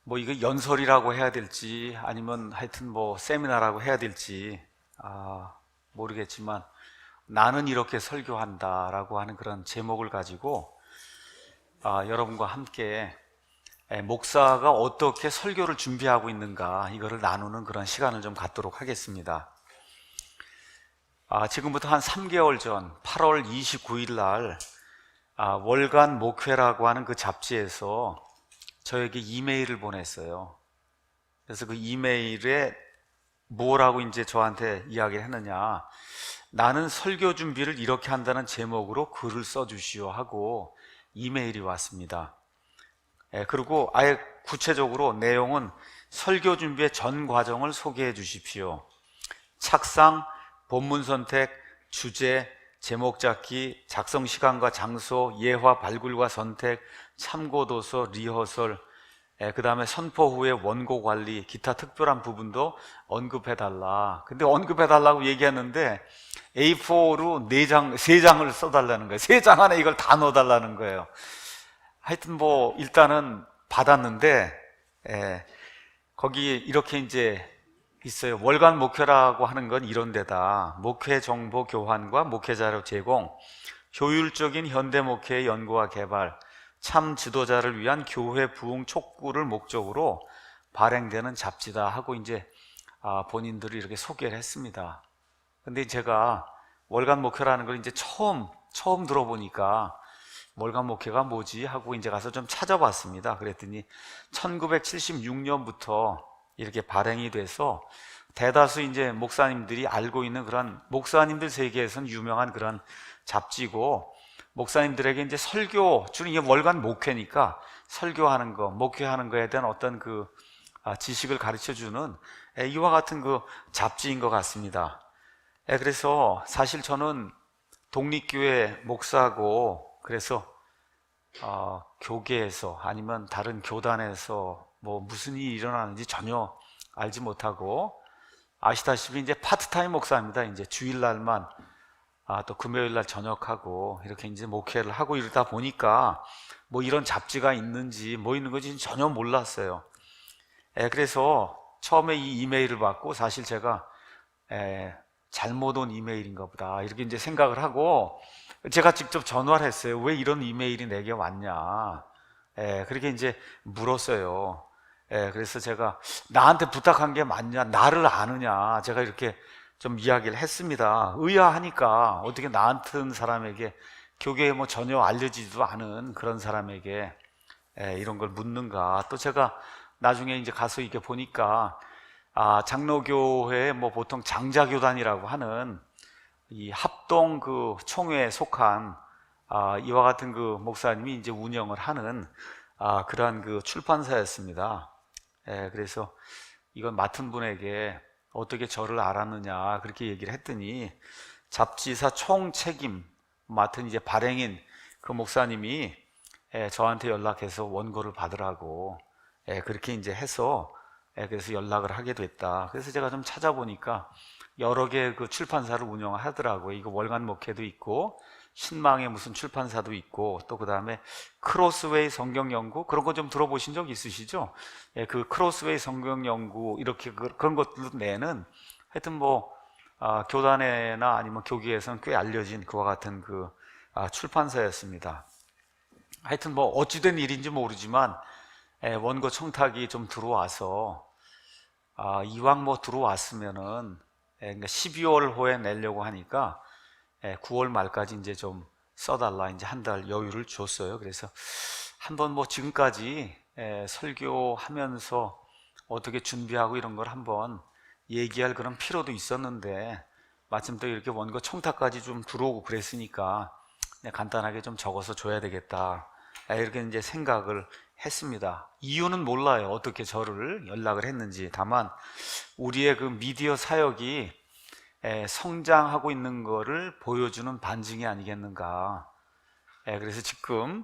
뭐 이거 연설이라고 해야 될지 아니면 하여튼 뭐 세미나라고 해야 될지 모르겠지만 나는 이렇게 설교한다라고 하는 그런 제목을 가지고 여러분과 함께 목사가 어떻게 설교를 준비하고 있는가 이거를 나누는 그런 시간을 좀 갖도록 하겠습니다. 지금부터 한 3개월 전 8월 29일 날 월간 목회라고 하는 그 잡지에서 저에게 이메일을 보냈어요. 그래서 그 이메일에 뭐라고 이제 저한테 이야기를 했느냐, 나는 설교 준비를 이렇게 한다는 제목으로 글을 써주시오 하고 이메일이 왔습니다. 그리고 아예 구체적으로 내용은 설교 준비의 전 과정을 소개해 주십시오. 착상, 본문 선택, 주제, 제목 잡기, 작성 시간과 장소, 예화 발굴과 선택, 참고 도서, 리허설, 그 다음에 선포 후에 원고 관리, 기타 특별한 부분도 언급해달라. 근데 언급해달라고 얘기했는데 A4로 3장을 써달라는 거예요. 3장 안에 이걸 다 넣어달라는 거예요. 하여튼 뭐 일단은 받았는데 거기 이렇게 이제 있어요. 월간 목회라고 하는 건 이런 데다. 목회 정보 교환과 목회 자료 제공, 효율적인 현대 목회의 연구와 개발, 참 지도자를 위한 교회 부흥 촉구를 목적으로 발행되는 잡지다 하고 이제 본인들이 이렇게 소개를 했습니다. 근데 제가 월간 목회라는 걸 이제 처음 들어보니까 월간 목회가 뭐지 하고 이제 가서 좀 찾아봤습니다. 그랬더니 1976년부터 이렇게 발행이 돼서 대다수 이제 목사님들이 알고 있는 그런 목사님들 세계에서는 유명한 그런 잡지고, 목사님들에게 이제 설교, 주로 이게 월간 목회니까 설교하는 거, 목회하는 거에 대한 어떤 그 지식을 가르쳐 주는 이와 같은 그 잡지인 것 같습니다. 그래서 사실 저는 독립교회 목사고, 그래서 교계에서 아니면 다른 교단에서 뭐 무슨 일이 일어나는지 전혀 알지 못하고, 아시다시피 이제 파트타임 목사입니다. 이제 주일날만 또 금요일날 저녁하고 이렇게 이제 목회를 하고 이러다 보니까 뭐 이런 잡지가 있는지 뭐 있는 건지 전혀 몰랐어요. 그래서 처음에 이 이메일을 받고 사실 제가 잘못 온 이메일인가 보다 이렇게 이제 생각을 하고 제가 직접 전화를 했어요. 왜 이런 이메일이 내게 왔냐. 그렇게 이제 물었어요. 그래서 제가 나한테 부탁한 게 맞냐, 나를 아느냐, 제가 이렇게 좀 이야기를 했습니다. 의아하니까 어떻게 나 같은 사람에게, 교계에 뭐 전혀 알려지지도 않은 그런 사람에게 이런 걸 묻는가. 또 제가 나중에 이제 가서 이렇게 보니까 장로교회에 뭐 보통 장자교단이라고 하는 이 합동 그 총회에 속한 이와 같은 그 목사님이 이제 운영을 하는 그러한 그 출판사였습니다. 그래서 이건 맡은 분에게 어떻게 저를 알았느냐 그렇게 얘기를 했더니 잡지사 총책임 맡은 이제 발행인 그 목사님이 저한테 연락해서 원고를 받으라고 그렇게 이제 해서 그래서 연락을 하게 됐다. 그래서 제가 좀 찾아보니까 여러 개 그 출판사를 운영하더라고요. 이거 월간 목회도 있고 신망의 무슨 출판사도 있고, 또 그 다음에 크로스웨이 성경연구, 그런 거 좀 들어보신 적 있으시죠? 그 크로스웨이 성경연구 이렇게 그런 것들 내는 하여튼 뭐 교단에나 아니면 교계에서는 꽤 알려진 그와 같은 그 출판사였습니다. 하여튼 뭐 어찌된 일인지 모르지만 원고 청탁이 좀 들어와서 이왕 뭐 들어왔으면은 그러니까 12월 호에 내려고 하니까 9월 말까지 이제 좀 써달라, 이제 한 달 여유를 줬어요. 그래서 한번 뭐 지금까지 설교하면서 어떻게 준비하고 이런 걸 한번 얘기할 그런 필요도 있었는데, 마침 또 이렇게 원고 청탁까지 좀 들어오고 그랬으니까 그냥 간단하게 좀 적어서 줘야 되겠다, 이렇게 이제 생각을 했습니다. 이유는 몰라요, 어떻게 저를 연락을 했는지. 다만 우리의 그 미디어 사역이 성장하고 있는 거를 보여주는 반증이 아니겠는가. 그래서 지금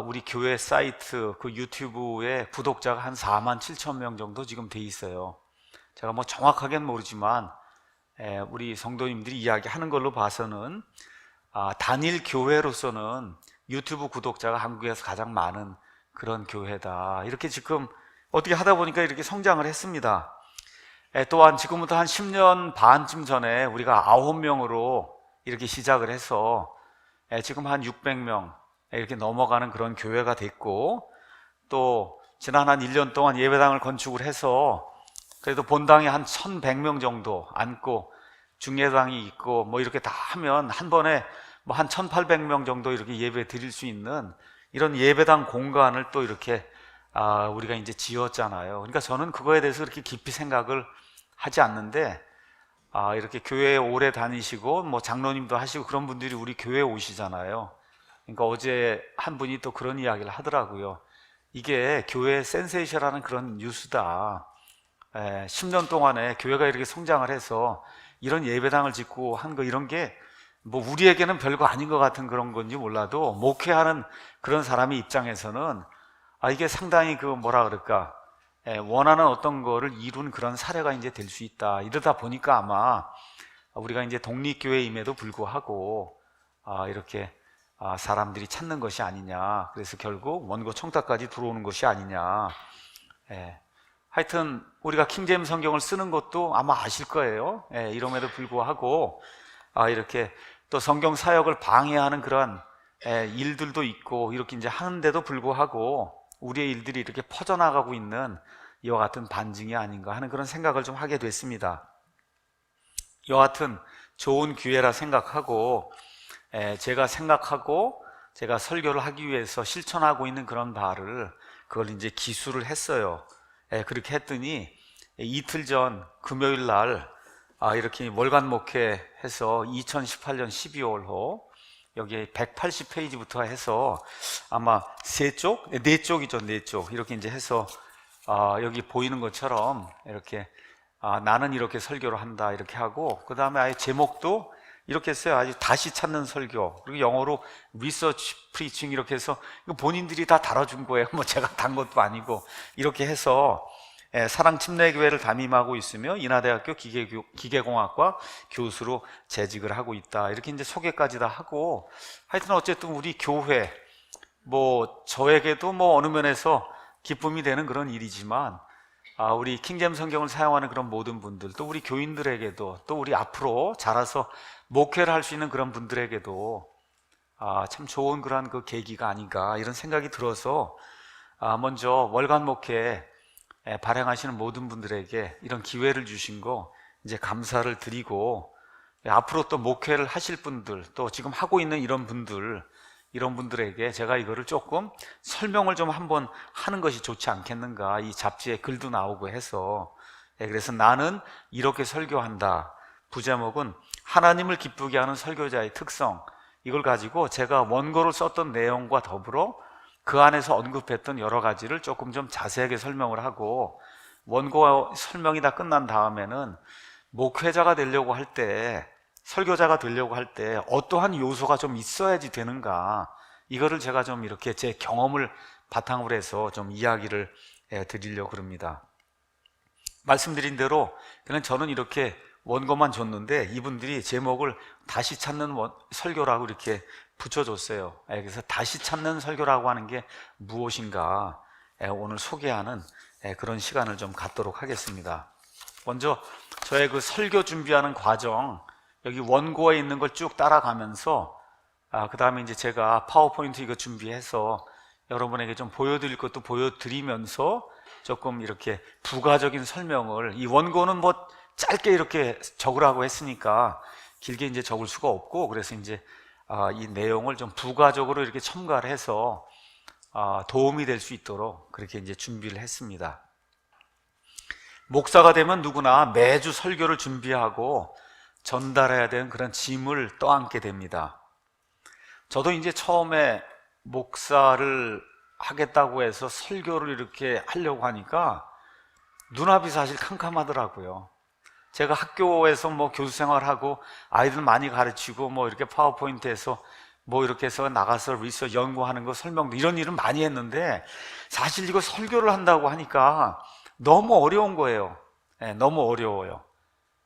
우리 교회 사이트 그 유튜브에 구독자가 한 4만 7천 명 정도 지금 돼 있어요. 제가 뭐 정확하게는 모르지만 우리 성도님들이 이야기하는 걸로 봐서는 단일 교회로서는 유튜브 구독자가 한국에서 가장 많은 그런 교회다, 이렇게 지금 어떻게 하다 보니까 이렇게 성장을 했습니다. 또한 지금부터 한 10년 반쯤 전에 우리가 9명으로 이렇게 시작을 해서 지금 한 600명 이렇게 넘어가는 그런 교회가 됐고, 또 지난 한 1년 동안 예배당을 건축을 해서 그래도 본당에 한 1100명 정도 앉고 중예당이 있고 뭐 이렇게 다 하면 한 번에 뭐 한 1800명 정도 이렇게 예배 드릴 수 있는 이런 예배당 공간을 또 이렇게 우리가 이제 지었잖아요. 그러니까 저는 그거에 대해서 그렇게 깊이 생각을 하지 않는데, 이렇게 교회에 오래 다니시고 뭐 장로님도 하시고 그런 분들이 우리 교회에 오시잖아요. 그러니까 어제 한 분이 또 그런 이야기를 하더라고요. 이게 교회 센세이션하는 그런 뉴스다. 10년 동안에 교회가 이렇게 성장을 해서 이런 예배당을 짓고 한 거, 이런 게 뭐 우리에게는 별거 아닌 것 같은 그런 건지 몰라도 목회하는 그런 사람의 입장에서는 이게 상당히 그 뭐라 그럴까, 원하는 어떤 거를 이룬 그런 사례가 이제 될 수 있다. 이러다 보니까 아마 우리가 이제 독립교회임에도 불구하고 이렇게 사람들이 찾는 것이 아니냐. 그래서 결국 원고 청탁까지 들어오는 것이 아니냐. 하여튼 우리가 킹제임스 성경을 쓰는 것도 아마 아실 거예요. 이럼에도 불구하고 이렇게 또 성경 사역을 방해하는 그런 일들도 있고 이렇게 이제 하는데도 불구하고 우리의 일들이 이렇게 퍼져나가고 있는 이와 같은 반증이 아닌가 하는 그런 생각을 좀 하게 됐습니다. 여하튼 좋은 기회라 생각하고, 제가 생각하고 제가 설교를 하기 위해서 실천하고 있는 그런 바를 그걸 이제 기술을 했어요. 그렇게 했더니 이틀 전 금요일 날 이렇게 월간 목회해서 2018년 12월호 여기 180페이지부터 해서 아마 4쪽이죠. 4쪽 이렇게 이제 해서 여기 보이는 것처럼 이렇게 나는 이렇게 설교를 한다 이렇게 하고, 그 다음에 아예 제목도 이렇게 했어요. 아주 다시 찾는 설교, 그리고 영어로 리서치 프리칭 이렇게 해서 이거 본인들이 다 달아준 거예요. 뭐 제가 단 것도 아니고 이렇게 해서 사랑침례교회를 담임하고 있으며 인하대학교 기계공학과 교수로 재직을 하고 있다. 이렇게 이제 소개까지 다 하고, 하여튼 어쨌든 우리 교회, 뭐 저에게도 뭐 어느 면에서 기쁨이 되는 그런 일이지만, 우리 킹제임스 성경을 사용하는 그런 모든 분들, 또 우리 교인들에게도, 또 우리 앞으로 자라서 목회를 할 수 있는 그런 분들에게도 참 좋은 그런 그 계기가 아닌가 이런 생각이 들어서 먼저 월간 목회 발행하시는 모든 분들에게 이런 기회를 주신 거 이제 감사를 드리고, 앞으로 또 목회를 하실 분들, 또 지금 하고 있는 이런 분들에게 제가 이거를 조금 설명을 좀 한번 하는 것이 좋지 않겠는가. 이 잡지에 글도 나오고 해서, 그래서 나는 이렇게 설교한다. 부제목은 하나님을 기쁘게 하는 설교자의 특성, 이걸 가지고 제가 원고를 썼던 내용과 더불어 그 안에서 언급했던 여러 가지를 조금 좀 자세하게 설명을 하고, 원고 설명이 다 끝난 다음에는 목회자가 되려고 할 때, 설교자가 되려고 할 때 어떠한 요소가 좀 있어야지 되는가, 이거를 제가 좀 이렇게 제 경험을 바탕으로 해서 좀 이야기를 드리려고 그럽니다. 말씀드린 대로 그냥 저는 이렇게 원고만 줬는데 이분들이 제목을 다시 찾는 설교라고 이렇게 붙여줬어요. 그래서 다시 찾는 설교라고 하는 게 무엇인가 오늘 소개하는 그런 시간을 좀 갖도록 하겠습니다. 먼저 저의 그 설교 준비하는 과정, 여기 원고에 있는 걸 쭉 따라가면서 그 다음에 이제 제가 파워포인트 이거 준비해서 여러분에게 좀 보여드릴 것도 보여드리면서 조금 이렇게 부가적인 설명을, 이 원고는 뭐 짧게 이렇게 적으라고 했으니까 길게 이제 적을 수가 없고, 그래서 이제 이 내용을 좀 부가적으로 이렇게 첨가를 해서 도움이 될 수 있도록 그렇게 이제 준비를 했습니다. 목사가 되면 누구나 매주 설교를 준비하고 전달해야 되는 그런 짐을 떠안게 됩니다. 저도 이제 처음에 목사를 하겠다고 해서 설교를 이렇게 하려고 하니까 눈앞이 사실 캄캄하더라고요. 제가 학교에서 뭐 교수 생활하고 아이들 많이 가르치고 뭐 이렇게 파워포인트에서 뭐 이렇게 해서 나가서 리서치 연구하는 거 설명도 이런 일은 많이 했는데, 사실 이거 설교를 한다고 하니까 너무 어려운 거예요. 너무 어려워요.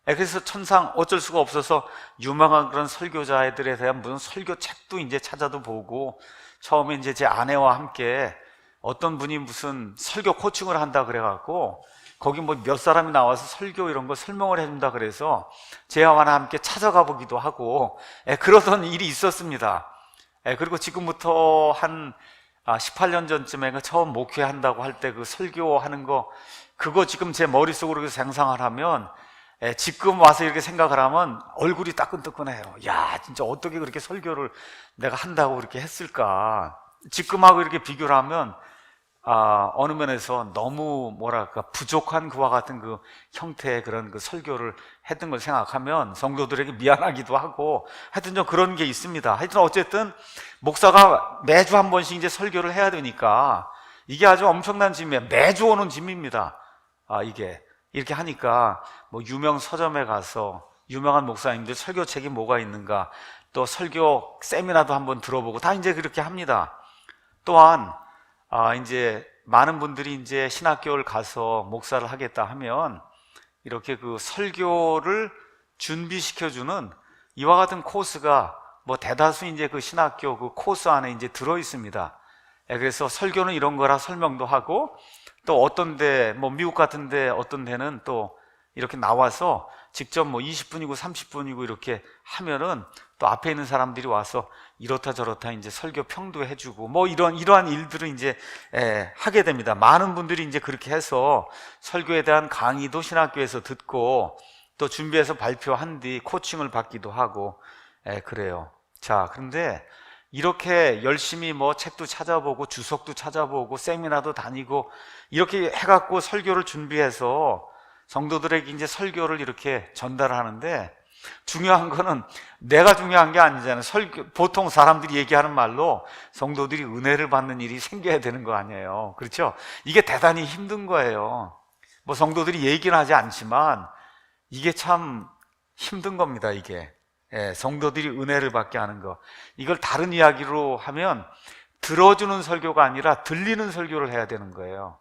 그래서 천상 어쩔 수가 없어서 유명한 그런 설교자들에 대한 무슨 설교 책도 이제 찾아도 보고, 처음에 이제 제 아내와 함께 어떤 분이 무슨 설교 코칭을 한다 그래갖고 거기 뭐 몇 사람이 나와서 설교 이런 거 설명을 해준다 그래서 제와 함께 찾아가 보기도 하고 그러던 일이 있었습니다. 그리고 지금부터 한 18년 전쯤에 처음 목회한다고 할 때 그 설교하는 거 그거 지금 제 머릿속으로 생상을 하면 지금 와서 이렇게 생각을 하면 얼굴이 따끈따끈해요. 야, 진짜 어떻게 그렇게 설교를 내가 한다고 그렇게 했을까. 지금하고 이렇게 비교를 하면 어느 면에서 너무 뭐랄까 부족한 그와 같은 그 형태의 그런 그 설교를 했던 걸 생각하면 성도들에게 미안하기도 하고 하여튼 좀 그런 게 있습니다. 하여튼 어쨌든 목사가 매주 한 번씩 이제 설교를 해야 되니까 이게 아주 엄청난 짐이에요. 매주 오는 짐입니다. 이게 이렇게 하니까 뭐 유명 서점에 가서 유명한 목사님들 설교책이 뭐가 있는가 또 설교 세미나도 한번 들어보고 다 이제 그렇게 합니다. 또한 이제 많은 분들이 이제 신학교를 가서 목사를 하겠다 하면 이렇게 그 설교를 준비시켜주는 이와 같은 코스가 뭐 대다수 이제 그 신학교 그 코스 안에 이제 들어 있습니다. 그래서 설교는 이런 거라 설명도 하고 또 어떤 데 뭐 미국 같은 데 어떤 데는 또 이렇게 나와서 직접 뭐 20분이고 30분이고 이렇게 하면은 또 앞에 있는 사람들이 와서 이렇다 저렇다 이제 설교 평도 해주고 뭐 이러한 일들을 이제 하게 됩니다. 많은 분들이 이제 그렇게 해서 설교에 대한 강의도 신학교에서 듣고 또 준비해서 발표한 뒤 코칭을 받기도 하고 그래요. 자, 그런데 이렇게 열심히 뭐 책도 찾아보고 주석도 찾아보고 세미나도 다니고 이렇게 해갖고 설교를 준비해서 성도들에게 이제 설교를 이렇게 전달하는데 중요한 거는 내가 중요한 게 아니잖아요. 보통 사람들이 얘기하는 말로 성도들이 은혜를 받는 일이 생겨야 되는 거 아니에요. 그렇죠? 이게 대단히 힘든 거예요. 뭐 성도들이 얘기는 하지 않지만 이게 참 힘든 겁니다. 이게 성도들이 은혜를 받게 하는 거. 이걸 다른 이야기로 하면 들어주는 설교가 아니라 들리는 설교를 해야 되는 거예요.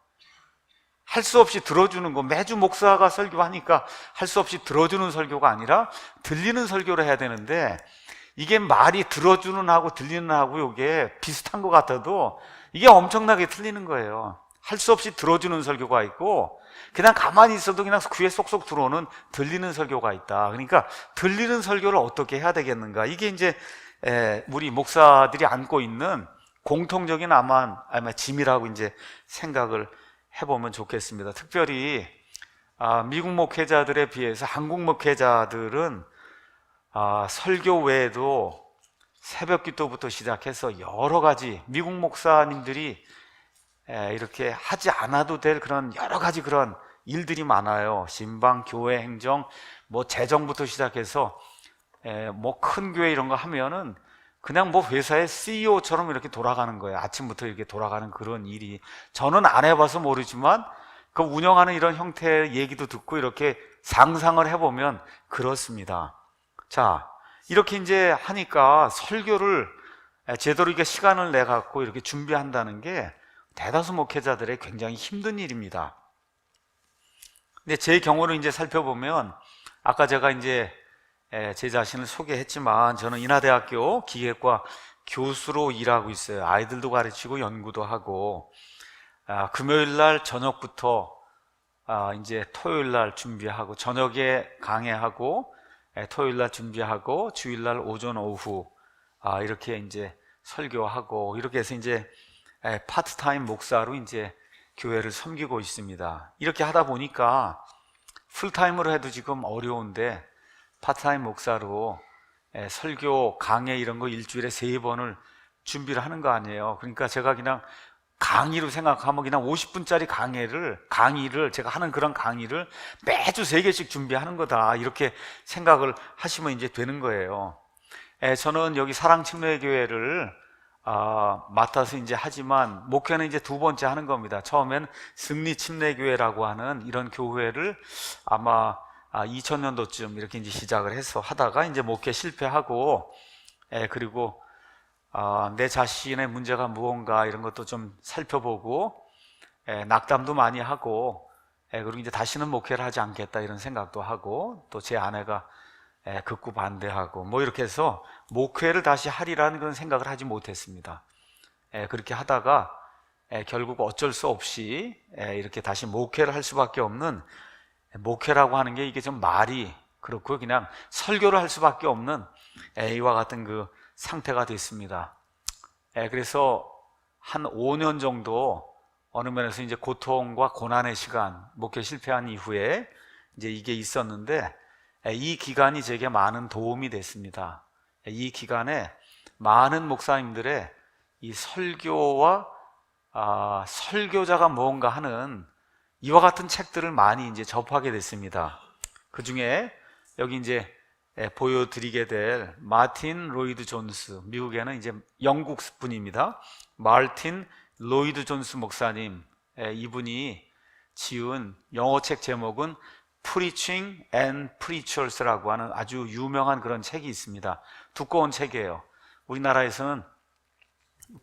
할 수 없이 들어주는 거, 매주 목사가 설교하니까 할 수 없이 들어주는 설교가 아니라 들리는 설교를 해야 되는데 이게 말이 들어주는 하고 들리는 하고 이게 비슷한 것 같아도 이게 엄청나게 틀리는 거예요. 할 수 없이 들어주는 설교가 있고 그냥 가만히 있어도 그냥 귀에 쏙쏙 들어오는 들리는 설교가 있다. 그러니까 들리는 설교를 어떻게 해야 되겠는가. 이게 이제 우리 목사들이 안고 있는 공통적인 아마 짐이라고 이제 생각을 해보면 좋겠습니다. 특별히 미국 목회자들에 비해서 한국 목회자들은 설교 외에도 새벽 기도부터 시작해서 여러 가지 미국 목사님들이 이렇게 하지 않아도 될 그런 여러 가지 그런 일들이 많아요. 신방, 교회 행정, 뭐 재정부터 시작해서 뭐 큰 교회 이런 거 하면은 그냥 뭐 회사의 CEO처럼 이렇게 돌아가는 거예요. 아침부터 이렇게 돌아가는 그런 일이. 저는 안 해봐서 모르지만 그 운영하는 이런 형태의 얘기도 듣고 이렇게 상상을 해보면 그렇습니다. 자, 이렇게 이제 하니까 설교를 제대로 이게 시간을 내 갖고 이렇게 준비한다는 게 대다수 목회자들의 굉장히 힘든 일입니다. 근데 제 경우를 이제 살펴보면 아까 제가 이제 제 자신을 소개했지만 저는 인하대학교 기계과 교수로 일하고 있어요. 아이들도 가르치고 연구도 하고 금요일 날 저녁부터 이제 토요일 날 준비하고 저녁에 강의하고 토요일 날 준비하고 주일 날 오전 오후 이렇게 이제 설교하고 이렇게 해서 이제 파트타임 목사로 이제 교회를 섬기고 있습니다. 이렇게 하다 보니까 풀타임으로 해도 지금 어려운데 파트타임 목사로 설교 강의 이런 거 일주일에 3번을 준비를 하는 거 아니에요. 그러니까 제가 그냥 강의로 생각하면 그냥 50분짜리 강의를 제가 하는 그런 강의를 매주 3개씩 준비하는 거다 이렇게 생각을 하시면 이제 되는 거예요. 저는 여기 사랑침례교회를 맡아서 이제 하지만 목회는 이제 2번째 하는 겁니다. 처음엔 승리침례교회라고 하는 이런 교회를 아마 2000년도쯤 이렇게 이제 시작을 해서 하다가 이제 목회 실패하고 그리고 내 자신의 문제가 무언가 이런 것도 좀 살펴보고 낙담도 많이 하고 그리고 이제 다시는 목회를 하지 않겠다 이런 생각도 하고 또 제 아내가 극구 반대하고 뭐 이렇게 해서 목회를 다시 하리라는 그런 생각을 하지 못했습니다. 그렇게 하다가 결국 어쩔 수 없이 이렇게 다시 목회를 할 수밖에 없는, 목회라고 하는 게 이게 좀 말이 그렇고 그냥 설교를 할 수밖에 없는 이와 같은 그 상태가 됐습니다. 그래서 한 5년 정도 어느 면에서 이제 고통과 고난의 시간, 목회 실패한 이후에 이제 이게 있었는데, 이 기간이 제게 많은 도움이 됐습니다. 이 기간에 많은 목사님들의 이 설교와 설교자가 무언가 하는 이와 같은 책들을 많이 이제 접하게 됐습니다. 그 중에 여기 이제 보여드리게 될 마틴 로이드 존스, 미국에는 이제 영국 분입니다. 마틴 로이드 존스 목사님, 이분이 지은 영어책 제목은 Preaching and Preachers라고 하는 아주 유명한 그런 책이 있습니다. 두꺼운 책이에요. 우리나라에서는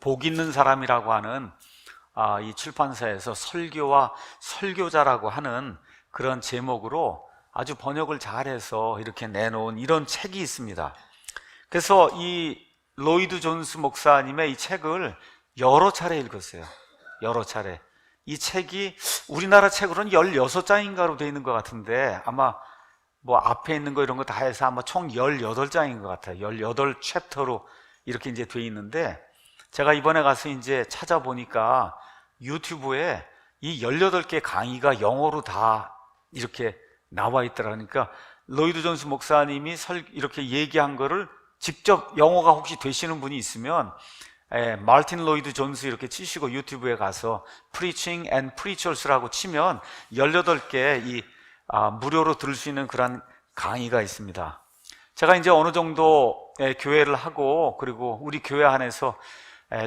복 있는 사람이라고 하는 이 출판사에서 설교와 설교자라고 하는 그런 제목으로 아주 번역을 잘해서 이렇게 내놓은 이런 책이 있습니다. 그래서 이 로이드 존스 목사님의 이 책을 여러 차례 읽었어요. 여러 차례. 이 책이 우리나라 책으로는 16장인가로 되어 있는 것 같은데, 아마 뭐 앞에 있는 거 이런 거 다 해서 아마 총 18장인 것 같아요. 18챕터로 이렇게 이제 되어 있는데, 제가 이번에 가서 이제 찾아보니까 유튜브에 이 18개 강의가 영어로 다 이렇게 나와 있더라고요. 그러니까 로이드 존스 목사님이 이렇게 얘기한 거를 직접 영어가 혹시 되시는 분이 있으면 마틴 로이드 존스 이렇게 치시고 유튜브에 가서 Preaching and Preachers라고 치면 18개 무료로 들을 수 있는 그런 강의가 있습니다. 제가 이제 어느 정도 교회를 하고, 그리고 우리 교회 안에서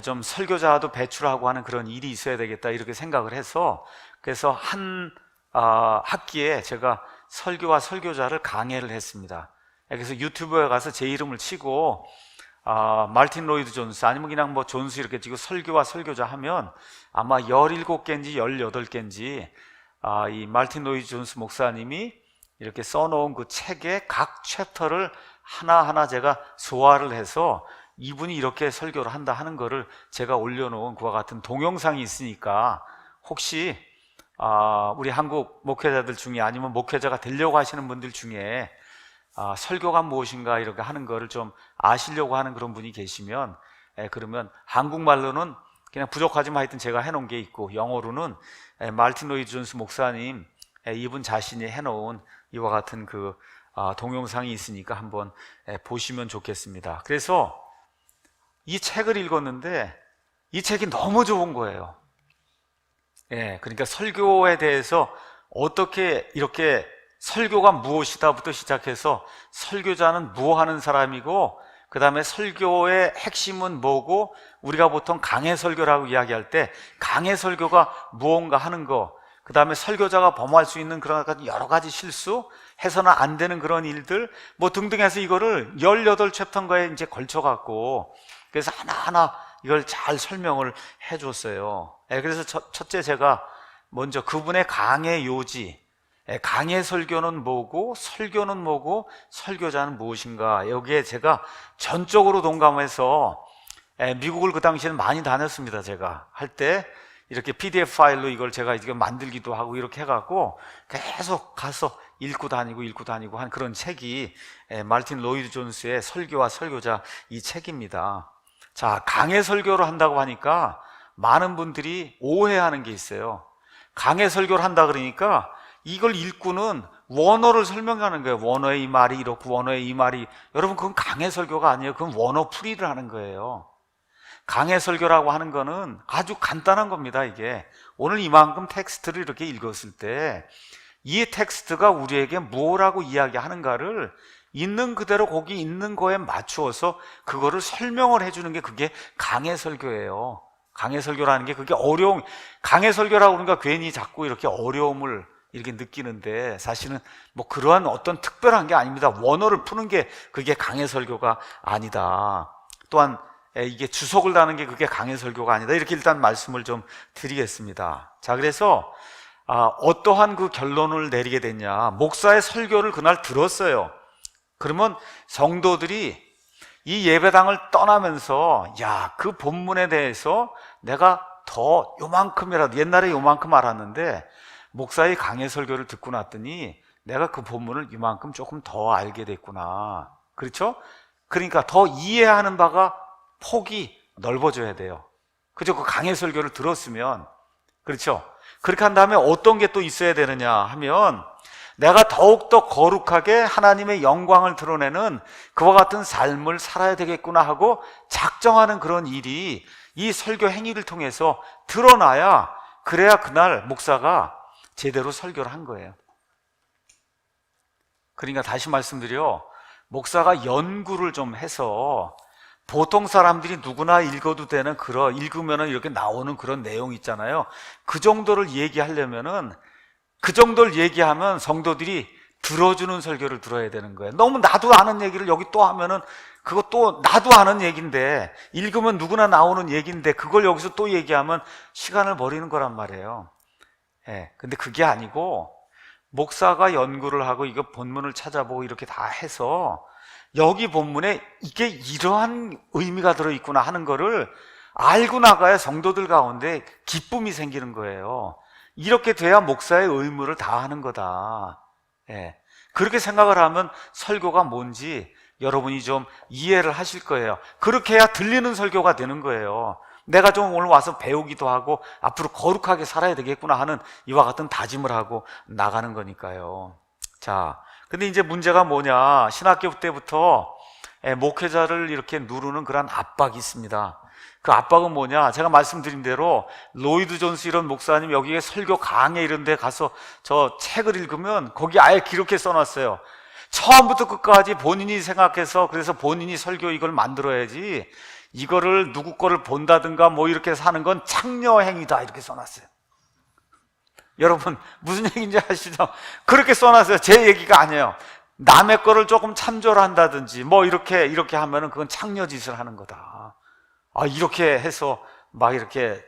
좀 설교자도 배출하고 하는 그런 일이 있어야 되겠다 이렇게 생각을 해서, 그래서 한 학기에 제가 설교와 설교자를 강해를 했습니다. 그래서 유튜브에 가서 제 이름을 치고 마틴 로이드 존스, 아니면 그냥 뭐 존스 이렇게 치고 설교와 설교자 하면 아마 17개인지 18개인지 이 마틴 로이드 존스 목사님이 이렇게 써놓은 그 책의 각 챕터를 하나하나 제가 소화를 해서 이분이 이렇게 설교를 한다 하는 거를 제가 올려놓은 그와 같은 동영상이 있으니까, 혹시 우리 한국 목회자들 중에, 아니면 목회자가 되려고 하시는 분들 중에 설교가 무엇인가 이렇게 하는 거를 좀 아시려고 하는 그런 분이 계시면, 그러면 한국말로는 그냥 부족하지만 하여튼 제가 해놓은 게 있고, 영어로는 마틴 로이드 존스 목사님 이분 자신이 해놓은 이와 같은 그 동영상이 있으니까 한번 보시면 좋겠습니다. 그래서 이 책을 읽었는데 이 책이 너무 좋은 거예요. 그러니까 설교에 대해서 어떻게 이렇게 설교가 무엇이다부터 시작해서 설교자는 뭐 하는 사람이고, 그 다음에 설교의 핵심은 뭐고, 우리가 보통 강해 설교라고 이야기할 때 강해 설교가 무언가 하는 거, 그 다음에 설교자가 범할 수 있는 그런 여러 가지 실수, 해서는 안 되는 그런 일들 뭐 등등 해서 이거를 18챕터인가에 이제 걸쳐갖고, 그래서 하나하나 이걸 잘 설명을 해줬어요. 그래서 첫째 제가 먼저 그분의 강해 요지, 강해 설교는 뭐고 설교는 뭐고 설교자는 무엇인가, 여기에 제가 전적으로 동감해서 미국을 그 당시에는 많이 다녔습니다. 제가 할 때 이렇게 PDF 파일로 이걸 제가 이렇게 만들기도 하고 이렇게 해갖고 계속 가서 읽고 다니고 한 그런 책이 마틴 로이드 존스의 설교와 설교자 이 책입니다. 자, 강해 설교를 한다고 하니까 많은 분들이 오해하는 게 있어요. 강해 설교를 한다 그러니까 이걸 읽고는 원어를 설명하는 거예요. 원어의 이 말이 이렇고 원어의 이 말이, 여러분 그건 강해 설교가 아니에요. 그건 원어 풀이를 하는 거예요. 강해 설교라고 하는 거는 아주 간단한 겁니다. 이게 오늘 이만큼 텍스트를 이렇게 읽었을 때 이 텍스트가 우리에게 뭐라고 이야기하는가를 있는 그대로 거기 있는 거에 맞추어서 그거를 설명을 해주는 게 그게 강해 설교예요. 강해 설교라는 게 그게 어려운, 강해 설교라고 그러니까 괜히 자꾸 이렇게 어려움을 이렇게 느끼는데 사실은 뭐 그러한 어떤 특별한 게 아닙니다. 원어를 푸는 게 그게 강해 설교가 아니다. 또한 이게 주석을 다는 게 그게 강해 설교가 아니다. 이렇게 일단 말씀을 좀 드리겠습니다. 자, 그래서 어떠한 그 결론을 내리게 됐냐, 목사의 설교를 그날 들었어요. 그러면 성도들이 이 예배당을 떠나면서 야, 그 본문에 대해서 내가 더 요만큼이라도, 옛날에 요만큼 알았는데 목사의 강해 설교를 듣고 났더니 내가 그 본문을 이만큼 조금 더 알게 됐구나. 그렇죠? 그러니까 더 이해하는 바가 폭이 넓어져야 돼요. 그죠? 그 강해 설교를 들었으면. 그렇죠? 그렇게 한 다음에 어떤 게 또 있어야 되느냐 하면, 내가 더욱더 거룩하게 하나님의 영광을 드러내는 그와 같은 삶을 살아야 되겠구나 하고 작정하는 그런 일이 이 설교 행위를 통해서 드러나야, 그래야 그날 목사가 제대로 설교를 한 거예요. 그러니까 다시 말씀드려, 목사가 연구를 좀 해서, 보통 사람들이 누구나 읽어도 되는 읽으면 이렇게 나오는 그런 내용 있잖아요. 그 정도를 얘기하려면은, 그 정도를 얘기하면 성도들이 들어주는 설교를 들어야 되는 거예요. 너무 나도 아는 얘기를 여기 또 하면은, 그것도 나도 아는 얘기인데, 읽으면 누구나 나오는 얘기인데 그걸 여기서 또 얘기하면 시간을 버리는 거란 말이에요. 예, 근데 그게 아니고, 목사가 연구를 하고 이거 본문을 찾아보고 이렇게 다 해서 여기 본문에 이게 이러한 의미가 들어있구나 하는 거를 알고 나가야 성도들 가운데 기쁨이 생기는 거예요. 이렇게 돼야 목사의 의무를 다하는 거다. 예. 그렇게 생각을 하면 설교가 뭔지 여러분이 좀 이해를 하실 거예요. 그렇게 해야 들리는 설교가 되는 거예요. 내가 좀 오늘 와서 배우기도 하고 앞으로 거룩하게 살아야 되겠구나 하는 이와 같은 다짐을 하고 나가는 거니까요. 자, 근데 이제 문제가 뭐냐, 신학교 때부터 목회자를 이렇게 누르는 그런 압박이 있습니다. 그 압박은 뭐냐, 제가 말씀드린 대로 로이드 존스 이런 목사님 여기에 설교 강해 이런 데 가서 저 책을 읽으면 거기 아예 기록해 써놨어요. 처음부터 끝까지 본인이 생각해서, 그래서 본인이 설교 이걸 만들어야지, 이거를 누구 거를 본다든가 뭐 이렇게 사는 건 창녀행위다 이렇게 써놨어요. 여러분 무슨 얘기인지 아시죠? 그렇게 써놨어요. 제 얘기가 아니에요. 남의 거를 조금 참조를 한다든지 뭐 이렇게 하면은 그건 창녀짓을 하는 거다. 이렇게 해서 막 이렇게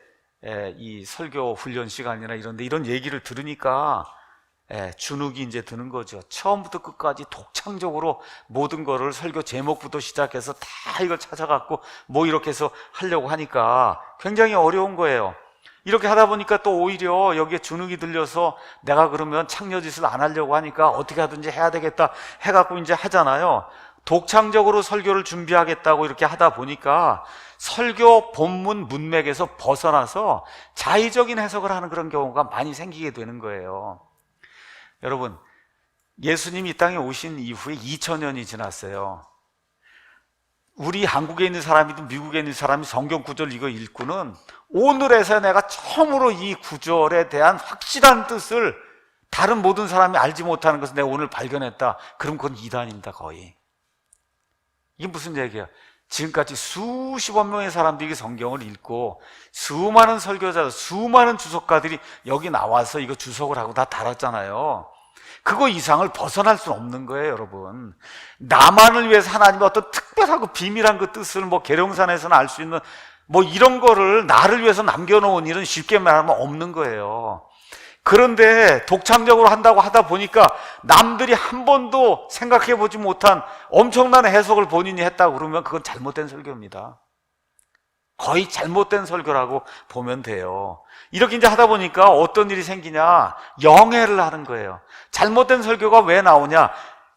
이 설교 훈련 시간이나 이런데 이런 얘기를 들으니까 주눅이 이제 드는 거죠. 처음부터 끝까지 독창적으로 모든 거를 설교 제목부터 시작해서 다 이걸 찾아갖고 뭐 이렇게 해서 하려고 하니까 굉장히 어려운 거예요. 이렇게 하다 보니까 또 오히려 여기에 주눅이 들려서 내가 그러면 창녀짓을 안 하려고 하니까 어떻게 하든지 해야 되겠다 해갖고 이제 하잖아요. 독창적으로 설교를 준비하겠다고 이렇게 하다 보니까 설교 본문 문맥에서 벗어나서 자의적인 해석을 하는 그런 경우가 많이 생기게 되는 거예요. 여러분, 예수님이 이 땅에 오신 이후에 2000년이 지났어요. 우리 한국에 있는 사람이든 미국에 있는 사람이 성경 구절 이거 읽고는 오늘에서야 내가 처음으로 이 구절에 대한 확실한 뜻을 다른 모든 사람이 알지 못하는 것을 내가 오늘 발견했다. 그럼 그건 이단입니다, 거의. 이게 무슨 얘기야? 지금까지 수십억 명의 사람들이 성경을 읽고 수많은 설교자, 수많은 주석가들이 여기 나와서 이거 주석을 하고 다 달았잖아요. 그거 이상을 벗어날 수는 없는 거예요, 여러분. 나만을 위해서 하나님의 어떤 특별하고 비밀한 그 뜻을 뭐 계룡산에서는 알 수 있는 뭐 이런 거를 나를 위해서 남겨놓은 일은 쉽게 말하면 없는 거예요. 그런데 독창적으로 한다고 하다 보니까 남들이 한 번도 생각해보지 못한 엄청난 해석을 본인이 했다고 그러면 그건 잘못된 설교입니다. 거의 잘못된 설교라고 보면 돼요. 이렇게 이제 하다 보니까 어떤 일이 생기냐, 영해를 하는 거예요. 잘못된 설교가 왜 나오냐,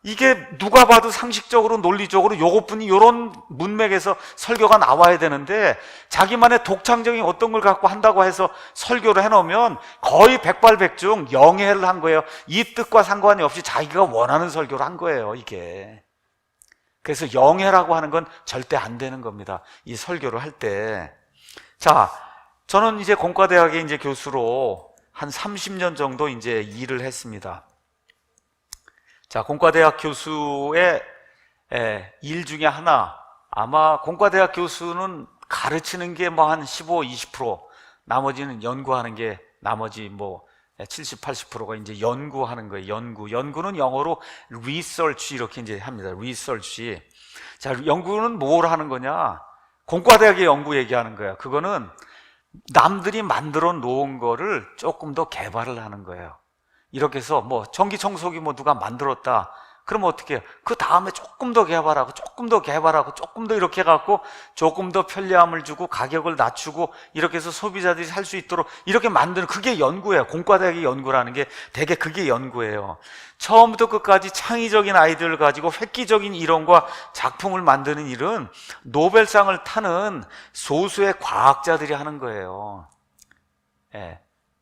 이게 누가 봐도 상식적으로 논리적으로 요것뿐이 요런 문맥에서 설교가 나와야 되는데 자기만의 독창적인 어떤 걸 갖고 한다고 해서 설교를 해놓으면 거의 백발백중 영해를 한 거예요. 이 뜻과 상관이 없이 자기가 원하는 설교를 한 거예요, 이게. 그래서 영해라고 하는 건 절대 안 되는 겁니다, 이 설교를 할 때. 자, 저는 이제 공과대학의 이제 교수로 한 30년 정도 이제 일을 했습니다. 자, 공과대학 교수의 일 중에 하나, 아마 공과대학 교수는 가르치는 게 뭐 한 15, 20%, 나머지는 연구하는 게 나머지 뭐 70, 80%가 이제 연구하는 거예요. 연구는 영어로 research 이렇게 이제 합니다. research. 자, 연구는 뭘 하는 거냐? 공과대학의 연구 얘기하는 거야. 그거는 남들이 만들어 놓은 거를 조금 더 개발을 하는 거예요. 이렇게 해서 뭐 전기청소기 뭐 누가 만들었다. 그럼 어떻게 해요? 그 다음에 조금 더 개발하고 조금 더 개발하고 조금 더 이렇게 해갖고 조금 더 편리함을 주고 가격을 낮추고 이렇게 해서 소비자들이 살 수 있도록 이렇게 만드는, 그게 연구예요. 공과대학의 연구라는 게 대개 그게 연구예요. 처음부터 끝까지 창의적인 아이디어를 가지고 획기적인 이론과 작품을 만드는 일은 노벨상을 타는 소수의 과학자들이 하는 거예요. 예.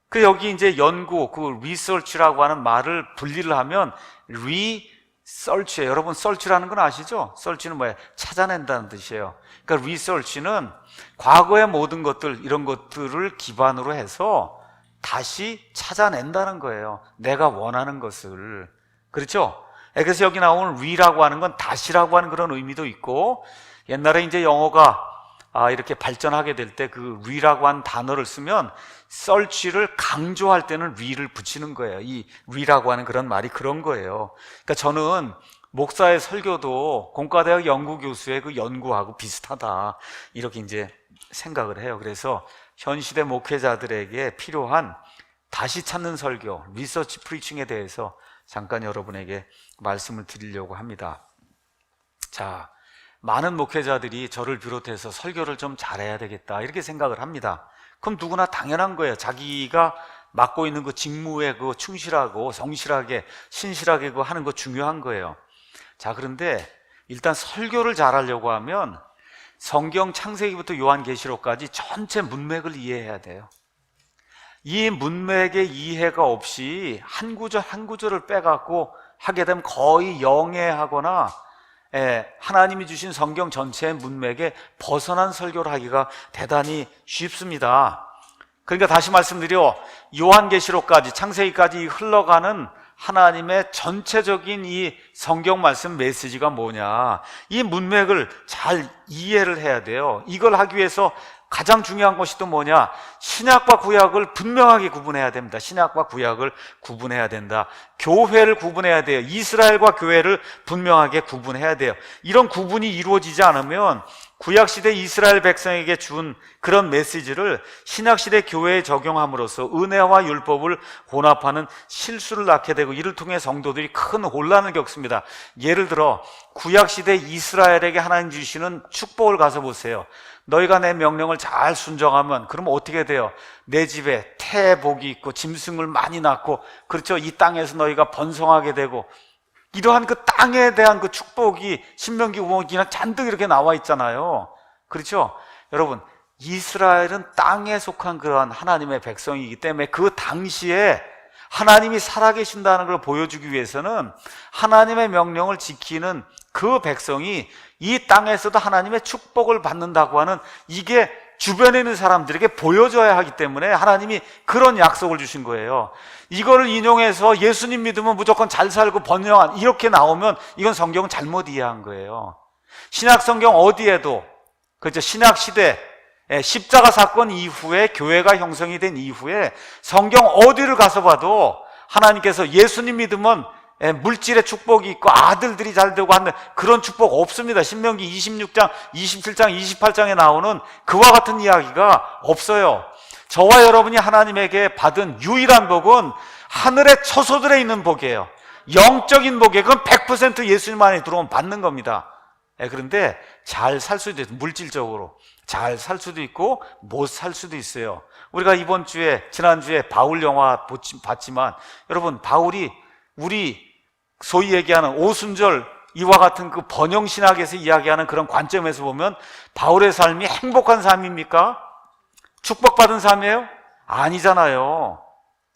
그 여기 이제 연구, 그 리서치라고 하는 말을 분리를 하면 리서치예요. 여러분 서치라는 건 아시죠? 서치는 뭐예요? 찾아낸다는 뜻이에요. 그러니까 리서치는 과거의 모든 것들, 이런 것들을 기반으로 해서 다시 찾아낸다는 거예요. 내가 원하는 것을. 그렇죠? 그래서 여기 나오는 re라고 하는 건 다시라고 하는 그런 의미도 있고, 옛날에 이제 영어가 이렇게 발전하게 될 때 그 re라고 하는 단어를 쓰면 search를 강조할 때는 re를 붙이는 거예요. 이 re라고 하는 그런 말이 그런 거예요. 그러니까 저는 목사의 설교도 공과대학 연구교수의 그 연구하고 비슷하다, 이렇게 이제 생각을 해요. 그래서 현 시대 목회자들에게 필요한 다시 찾는 설교, 리서치 프리칭에 대해서 잠깐 여러분에게 말씀을 드리려고 합니다. 자, 많은 목회자들이 저를 비롯해서 설교를 좀 잘해야 되겠다, 이렇게 생각을 합니다. 그럼 누구나 당연한 거예요. 자기가 맡고 있는 그 직무에 그 충실하고 성실하게 신실하게 그 하는 거 중요한 거예요. 자, 그런데 일단 설교를 잘하려고 하면 성경 창세기부터 요한계시록까지 전체 문맥을 이해해야 돼요. 이 문맥의 이해가 없이 한 구절 한 구절을 빼갖고 하게 되면 거의 영해하거나 하나님이 주신 성경 전체의 문맥에 벗어난 설교를 하기가 대단히 쉽습니다. 그러니까 다시 말씀드려, 요한계시록까지 창세기까지 흘러가는 하나님의 전체적인 이 성경 말씀 메시지가 뭐냐, 이 문맥을 잘 이해를 해야 돼요. 이걸 하기 위해서 가장 중요한 것이 또 뭐냐, 신약과 구약을 분명하게 구분해야 됩니다. 신약과 구약을 구분해야 된다. 교회를 구분해야 돼요. 이스라엘과 교회를 분명하게 구분해야 돼요. 이런 구분이 이루어지지 않으면 구약시대 이스라엘 백성에게 준 그런 메시지를 신약시대 교회에 적용함으로써 은혜와 율법을 혼합하는 실수를 낳게 되고, 이를 통해 성도들이 큰 혼란을 겪습니다. 예를 들어 구약시대 이스라엘에게 하나님 주시는 축복을 가서 보세요. 너희가 내 명령을 잘 순종하면, 그러면 어떻게 돼요? 내 집에 태복이 있고 짐승을 많이 낳고, 그렇죠? 이 땅에서 너희가 번성하게 되고, 이러한 그 땅에 대한 그 축복이 신명기 5기나 잔뜩 이렇게 나와 있잖아요. 그렇죠? 여러분, 이스라엘은 땅에 속한 그러한 하나님의 백성이기 때문에 그 당시에 하나님이 살아계신다는 걸 보여주기 위해서는 하나님의 명령을 지키는 그 백성이 이 땅에서도 하나님의 축복을 받는다고 하는, 이게 주변에 있는 사람들에게 보여줘야 하기 때문에 하나님이 그런 약속을 주신 거예요. 이거를 인용해서 예수님 믿으면 무조건 잘 살고 번영한, 이렇게 나오면 이건 성경은 잘못 이해한 거예요. 신약 성경 어디에도, 그렇죠? 신약 시대 십자가 사건 이후에 교회가 형성이 된 이후에 성경 어디를 가서 봐도 하나님께서 예수님 믿으면 물질의 축복이 있고 아들들이 잘 되고 하는 그런 축복 없습니다. 신명기 26장, 27장, 28장에 나오는 그와 같은 이야기가 없어요. 저와 여러분이 하나님에게 받은 유일한 복은 하늘의 처소들에 있는 복이에요. 영적인 복이에요. 그건 100% 예수님 안에 들어오면 받는 겁니다. 그런데 잘 살 수도 있어요. 물질적으로 잘 살 수도 있고 못 살 수도 있어요. 우리가 이번 주에, 지난주에 바울 영화 봤지만, 여러분, 바울이 우리 소위 얘기하는 오순절 이와 같은 그 번영신학에서 이야기하는 그런 관점에서 보면 바울의 삶이 행복한 삶입니까? 축복받은 삶이에요? 아니잖아요.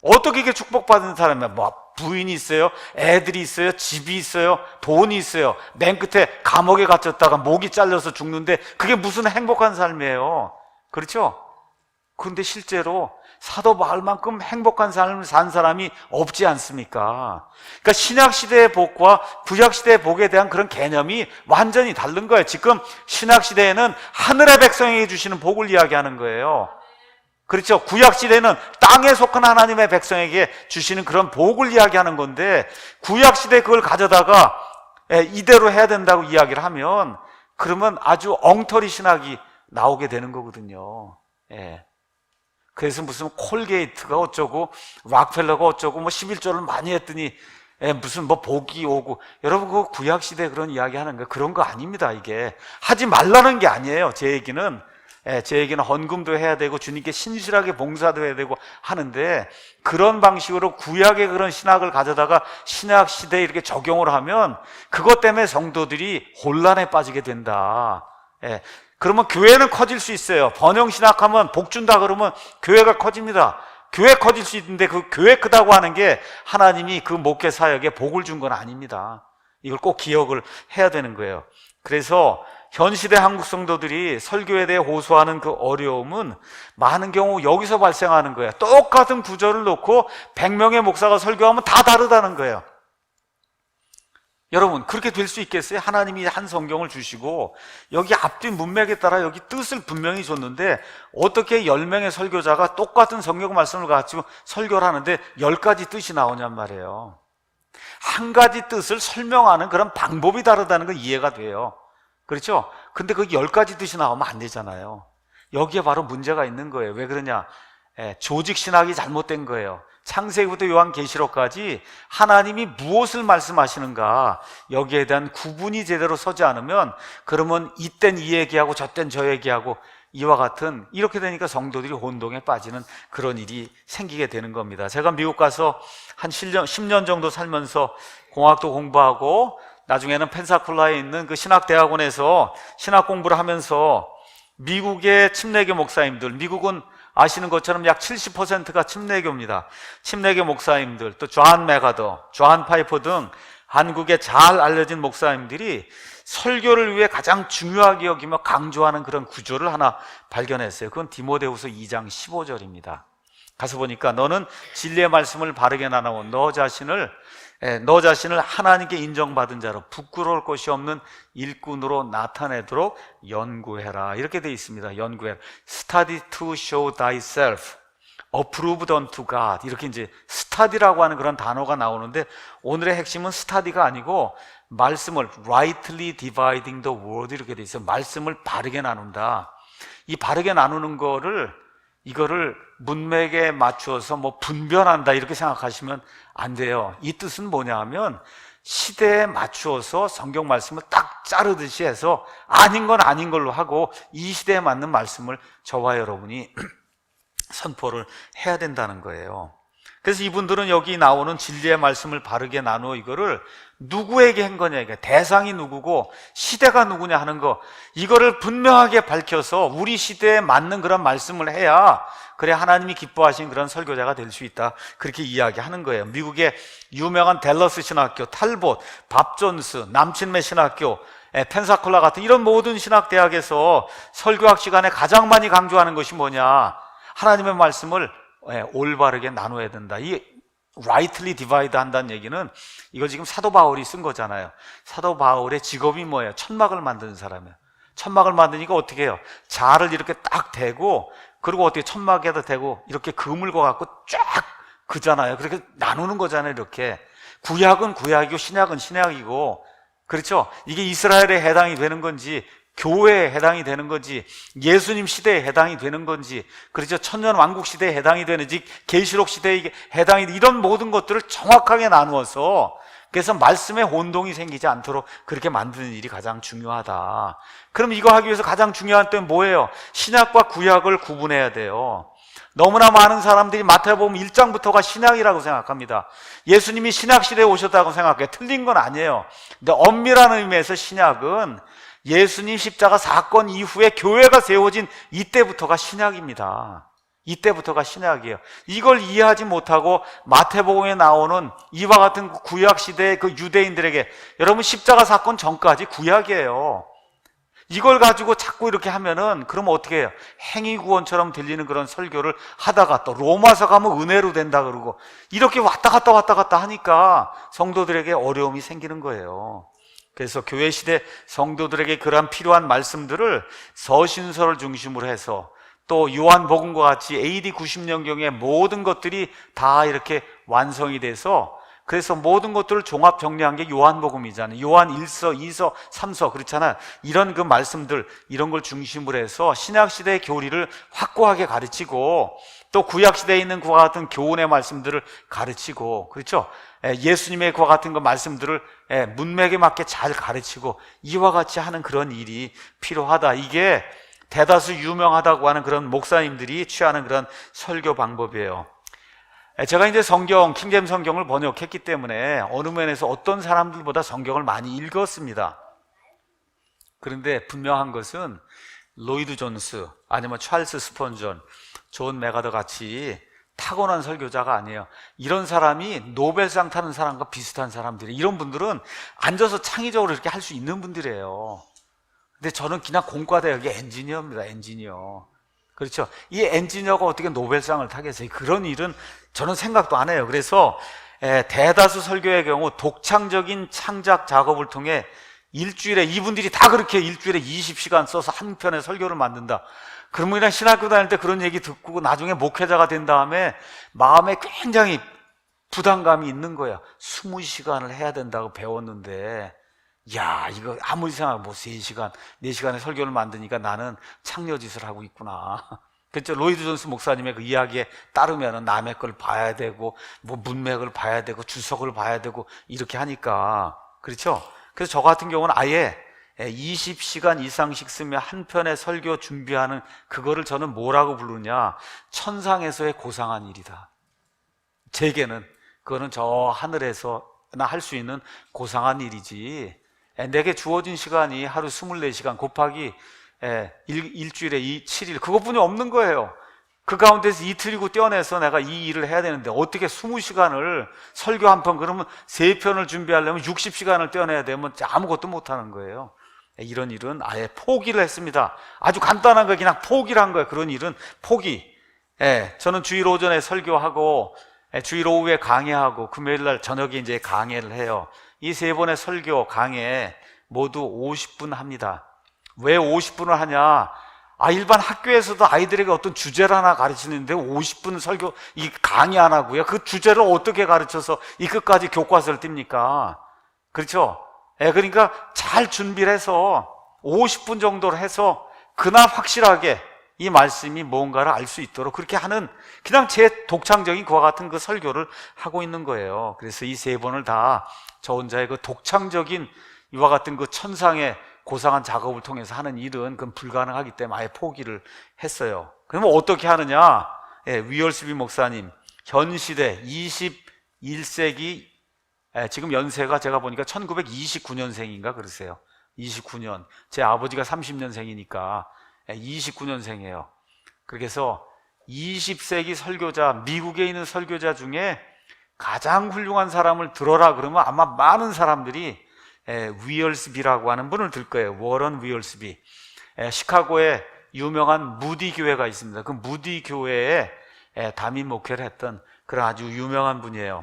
어떻게 이게 축복받은 사람이야? 뭐 부인이 있어요, 애들이 있어요, 집이 있어요, 돈이 있어요. 맨 끝에 감옥에 갇혔다가 목이 잘려서 죽는데 그게 무슨 행복한 삶이에요? 그렇죠? 그런데 실제로 사도 바울만큼 행복한 삶을 산 사람이 없지 않습니까? 그러니까 신약시대의 복과 구약시대의 복에 대한 그런 개념이 완전히 다른 거예요. 지금 신약시대에는 하늘의 백성에게 주시는 복을 이야기하는 거예요. 그렇죠? 구약시대는 땅에 속한 하나님의 백성에게 주시는 그런 복을 이야기하는 건데, 구약시대 그걸 가져다가 이대로 해야 된다고 이야기를 하면, 그러면 아주 엉터리 신학이 나오게 되는 거거든요. 그래서 무슨 콜게이트가 어쩌고 락펠러가 어쩌고 뭐 11조를 많이 했더니 무슨 뭐 복이 오고, 여러분 그 구약 시대 그런 이야기 하는 거 그런 거 아닙니다. 이게 하지 말라는 게 아니에요. 제 얘기는 헌금도 해야 되고 주님께 신실하게 봉사도 해야 되고 하는데, 그런 방식으로 구약의 그런 신학을 가져다가 신약 시대에 이렇게 적용을 하면 그것 때문에 성도들이 혼란에 빠지게 된다. 그러면 교회는 커질 수 있어요. 번영 신학하면 복 준다 그러면 교회가 커집니다. 교회 커질 수 있는데 그 교회 크다고 하는 게 하나님이 그 목회 사역에 복을 준 건 아닙니다. 이걸 꼭 기억을 해야 되는 거예요. 그래서 현 시대 한국 성도들이 설교에 대해 호소하는 그 어려움은 많은 경우 여기서 발생하는 거예요. 똑같은 구절을 놓고 100명의 목사가 설교하면 다 다르다는 거예요. 여러분, 그렇게 될 수 있겠어요? 하나님이 한 성경을 주시고 여기 앞뒤 문맥에 따라 여기 뜻을 분명히 줬는데 어떻게 10명의 설교자가 똑같은 성경 말씀을 가지고 설교를 하는데 10가지 뜻이 나오냔 말이에요. 한 가지 뜻을 설명하는 그런 방법이 다르다는 건 이해가 돼요. 그렇죠? 근데 그 10가지 뜻이 나오면 안 되잖아요. 여기에 바로 문제가 있는 거예요. 왜 그러냐? 조직 신학이 잘못된 거예요. 창세기부터 요한계시록까지 하나님이 무엇을 말씀하시는가, 여기에 대한 구분이 제대로 서지 않으면 그러면 이땐 이 얘기하고 저땐 저 얘기하고 이와 같은, 이렇게 되니까 성도들이 혼동에 빠지는 그런 일이 생기게 되는 겁니다. 제가 미국 가서 한 10년 정도 살면서 공학도 공부하고 나중에는 펜사콜라에 있는 그 신학대학원에서 신학 공부를 하면서 미국의 침례교 목사님들, 미국은 아시는 것처럼 약 70%가 침례교입니다. 침례교 목사님들, 또 존 메가더, 존 파이퍼 등 한국에 잘 알려진 목사님들이 설교를 위해 가장 중요하게 여기며 강조하는 그런 구조를 하나 발견했어요. 그건 디모데후서 2장 15절입니다. 가서 보니까 너는 진리의 말씀을 바르게 나누어 너 자신을 하나님께 인정받은 자로 부끄러울 것이 없는 일꾼으로 나타내도록 연구해라. 이렇게 되어 있습니다. 연구해라. Study to show thyself approved unto God. 이렇게 이제 study라고 하는 그런 단어가 나오는데, 오늘의 핵심은 study가 아니고 말씀을 rightly dividing the word 이렇게 되어 있어요. 말씀을 바르게 나눈다. 이 바르게 나누는 이거를 문맥에 맞추어서 뭐 분별한다 이렇게 생각하시면 안 돼요. 이 뜻은 뭐냐 하면 시대에 맞추어서 성경 말씀을 딱 자르듯이 해서 아닌 건 아닌 걸로 하고 이 시대에 맞는 말씀을 저와 여러분이 선포를 해야 된다는 거예요. 그래서 이분들은 여기 나오는 진리의 말씀을 바르게 나누어 이거를 누구에게 한 거냐, 이게 대상이 누구고 시대가 누구냐 하는 거, 이거를 분명하게 밝혀서 우리 시대에 맞는 그런 말씀을 해야 그래 하나님이 기뻐하신 그런 설교자가 될 수 있다, 그렇게 이야기하는 거예요. 미국의 유명한 댈러스 신학교, 탈봇, 밥 존스, 남친매 신학교, 펜사콜라 같은 이런 모든 신학대학에서 설교학 시간에 가장 많이 강조하는 것이 뭐냐, 하나님의 말씀을 올바르게 나눠야 된다. 이 rightly divide 한다는 얘기는 이거 지금 사도 바울이 쓴 거잖아요. 사도 바울의 직업이 뭐예요? 천막을 만드는 사람이에요. 천막을 만드니까 어떻게 해요? 자를 이렇게 딱 대고, 그리고 어떻게 천막에다 대고 이렇게 그물고 갖고 쫙 그잖아요. 그렇게 나누는 거잖아요. 이렇게 구약은 구약이고 신약은 신약이고, 그렇죠? 이게 이스라엘에 해당이 되는 건지 교회에 해당이 되는 건지 예수님 시대에 해당이 되는 건지, 그렇죠? 천년 왕국 시대에 해당이 되는지 계시록 시대에 해당이, 이런 모든 것들을 정확하게 나누어서, 그래서 말씀에 혼동이 생기지 않도록 그렇게 만드는 일이 가장 중요하다. 그럼 이거 하기 위해서 가장 중요한 때는 뭐예요? 신약과 구약을 구분해야 돼요. 너무나 많은 사람들이 마태복음 1장부터가 신약이라고 생각합니다. 예수님이 신약 시대에 오셨다고 생각해요. 틀린 건 아니에요. 근데 엄밀한 의미에서 신약은 예수님 십자가 사건 이후에 교회가 세워진 이때부터가 신약입니다. 이때부터가 신약이에요. 이걸 이해하지 못하고 마태복음에 나오는 이와 같은 구약 시대의 그 유대인들에게, 여러분 십자가 사건 전까지 구약이에요. 이걸 가지고 자꾸 이렇게 하면은 그럼 어떻게 해요? 행위구원처럼 들리는 그런 설교를 하다가 또 로마서 가면 은혜로 된다 그러고 이렇게 왔다 갔다 하니까 성도들에게 어려움이 생기는 거예요. 그래서 교회 시대 성도들에게 그러한 필요한 말씀들을 서신서를 중심으로 해서, 또 요한복음과 같이 AD 90년경에 모든 것들이 다 이렇게 완성이 돼서, 그래서 모든 것들을 종합 정리한 게 요한복음이잖아요. 요한 1서, 2서, 3서 그렇잖아요. 이런 그 말씀들, 이런 걸 중심으로 해서 신약시대의 교리를 확고하게 가르치고, 또 구약시대에 있는 그와 같은 교훈의 말씀들을 가르치고, 그렇죠? 예수님의 그와 같은 그 말씀들을 문맥에 맞게 잘 가르치고 이와 같이 하는 그런 일이 필요하다. 이게 대다수 유명하다고 하는 그런 목사님들이 취하는 그런 설교 방법이에요. 제가 이제 킹제임스 성경을 번역했기 때문에 어느 면에서 어떤 사람들보다 성경을 많이 읽었습니다. 그런데 분명한 것은 로이드 존스 아니면 찰스 스펀전, 존 메가더 같이 타고난 설교자가 아니에요. 이런 사람이 노벨상 타는 사람과 비슷한 사람들이, 이런 분들은 앉아서 창의적으로 이렇게 할 수 있는 분들이에요. 근데 저는 그냥 공과대학의 엔지니어입니다. 엔지니어. 그렇죠? 이 엔지니어가 어떻게 노벨상을 타겠어요? 그런 일은 저는 생각도 안 해요. 그래서 대다수 설교의 경우 독창적인 창작 작업을 통해 일주일에, 이분들이 다 그렇게 일주일에 20시간 써서 한 편의 설교를 만든다. 그러면 그냥 신학교 다닐 때 그런 얘기 듣고 나중에 목회자가 된 다음에 마음에 굉장히 부담감이 있는 거야. 20시간을 해야 된다고 배웠는데, 야, 이거 아무리 생각하면 뭐 3시간, 4시간의 설교를 만드니까 나는 창녀짓을 하고 있구나. 그렇죠? 로이드 존스 목사님의 그 이야기에 따르면 남의 걸 봐야 되고, 뭐 문맥을 봐야 되고, 주석을 봐야 되고, 이렇게 하니까. 그렇죠? 그래서 저 같은 경우는 아예 20시간 이상씩 쓰며 한 편의 설교 준비하는 그거를 저는 뭐라고 부르냐? 천상에서의 고상한 일이다. 제게는 그거는 저 하늘에서나 할 수 있는 고상한 일이지, 내게 주어진 시간이 하루 24시간 곱하기 일주일에 7일, 그것뿐이 없는 거예요. 그 가운데서 이틀이고 떼어내서 내가 이 일을 해야 되는데 어떻게 20시간을 설교 한 편, 그러면 3편을 준비하려면 60시간을 떼어내야 되면 아무것도 못하는 거예요. 이런 일은 아예 포기를 했습니다. 아주 간단한 거 그냥 포기를 한 거예요. 그런 일은 포기. 저는 주일 오전에 설교하고 주일 오후에 강의하고 금요일 날 저녁에 이제 강의를 해요. 이 3번의 설교 강의 모두 50분 합니다. 왜 50분을 하냐? 일반 학교에서도 아이들에게 어떤 주제를 하나 가르치는데 50분 설교, 이 강의 안 하고요. 그 주제를 어떻게 가르쳐서 이 끝까지 교과서를 띱니까? 그렇죠? 그러니까 잘 준비를 해서 50분 정도를 해서 그날 확실하게 이 말씀이 뭔가를 알 수 있도록 그렇게 하는, 그냥 제 독창적인 그와 같은 그 설교를 하고 있는 거예요. 그래서 이 3번을 다 저 혼자의 그 독창적인 이와 같은 그 천상의 고상한 작업을 통해서 하는 일은 그건 불가능하기 때문에 아예 포기를 했어요. 그러면 어떻게 하느냐? 위얼스비 목사님, 현 시대 21세기, 지금 연세가 제가 보니까 1929년생인가 그러세요. 29년. 제 아버지가 30년생이니까 29년생이에요. 그래서 20세기 설교자, 미국에 있는 설교자 중에 가장 훌륭한 사람을 들어라 그러면 아마 많은 사람들이 위얼스비라고 하는 분을 들 거예요. 워런 위얼스비. 시카고에 유명한 무디 교회가 있습니다. 그 무디 교회에 담임 목회를 했던 그런 아주 유명한 분이에요.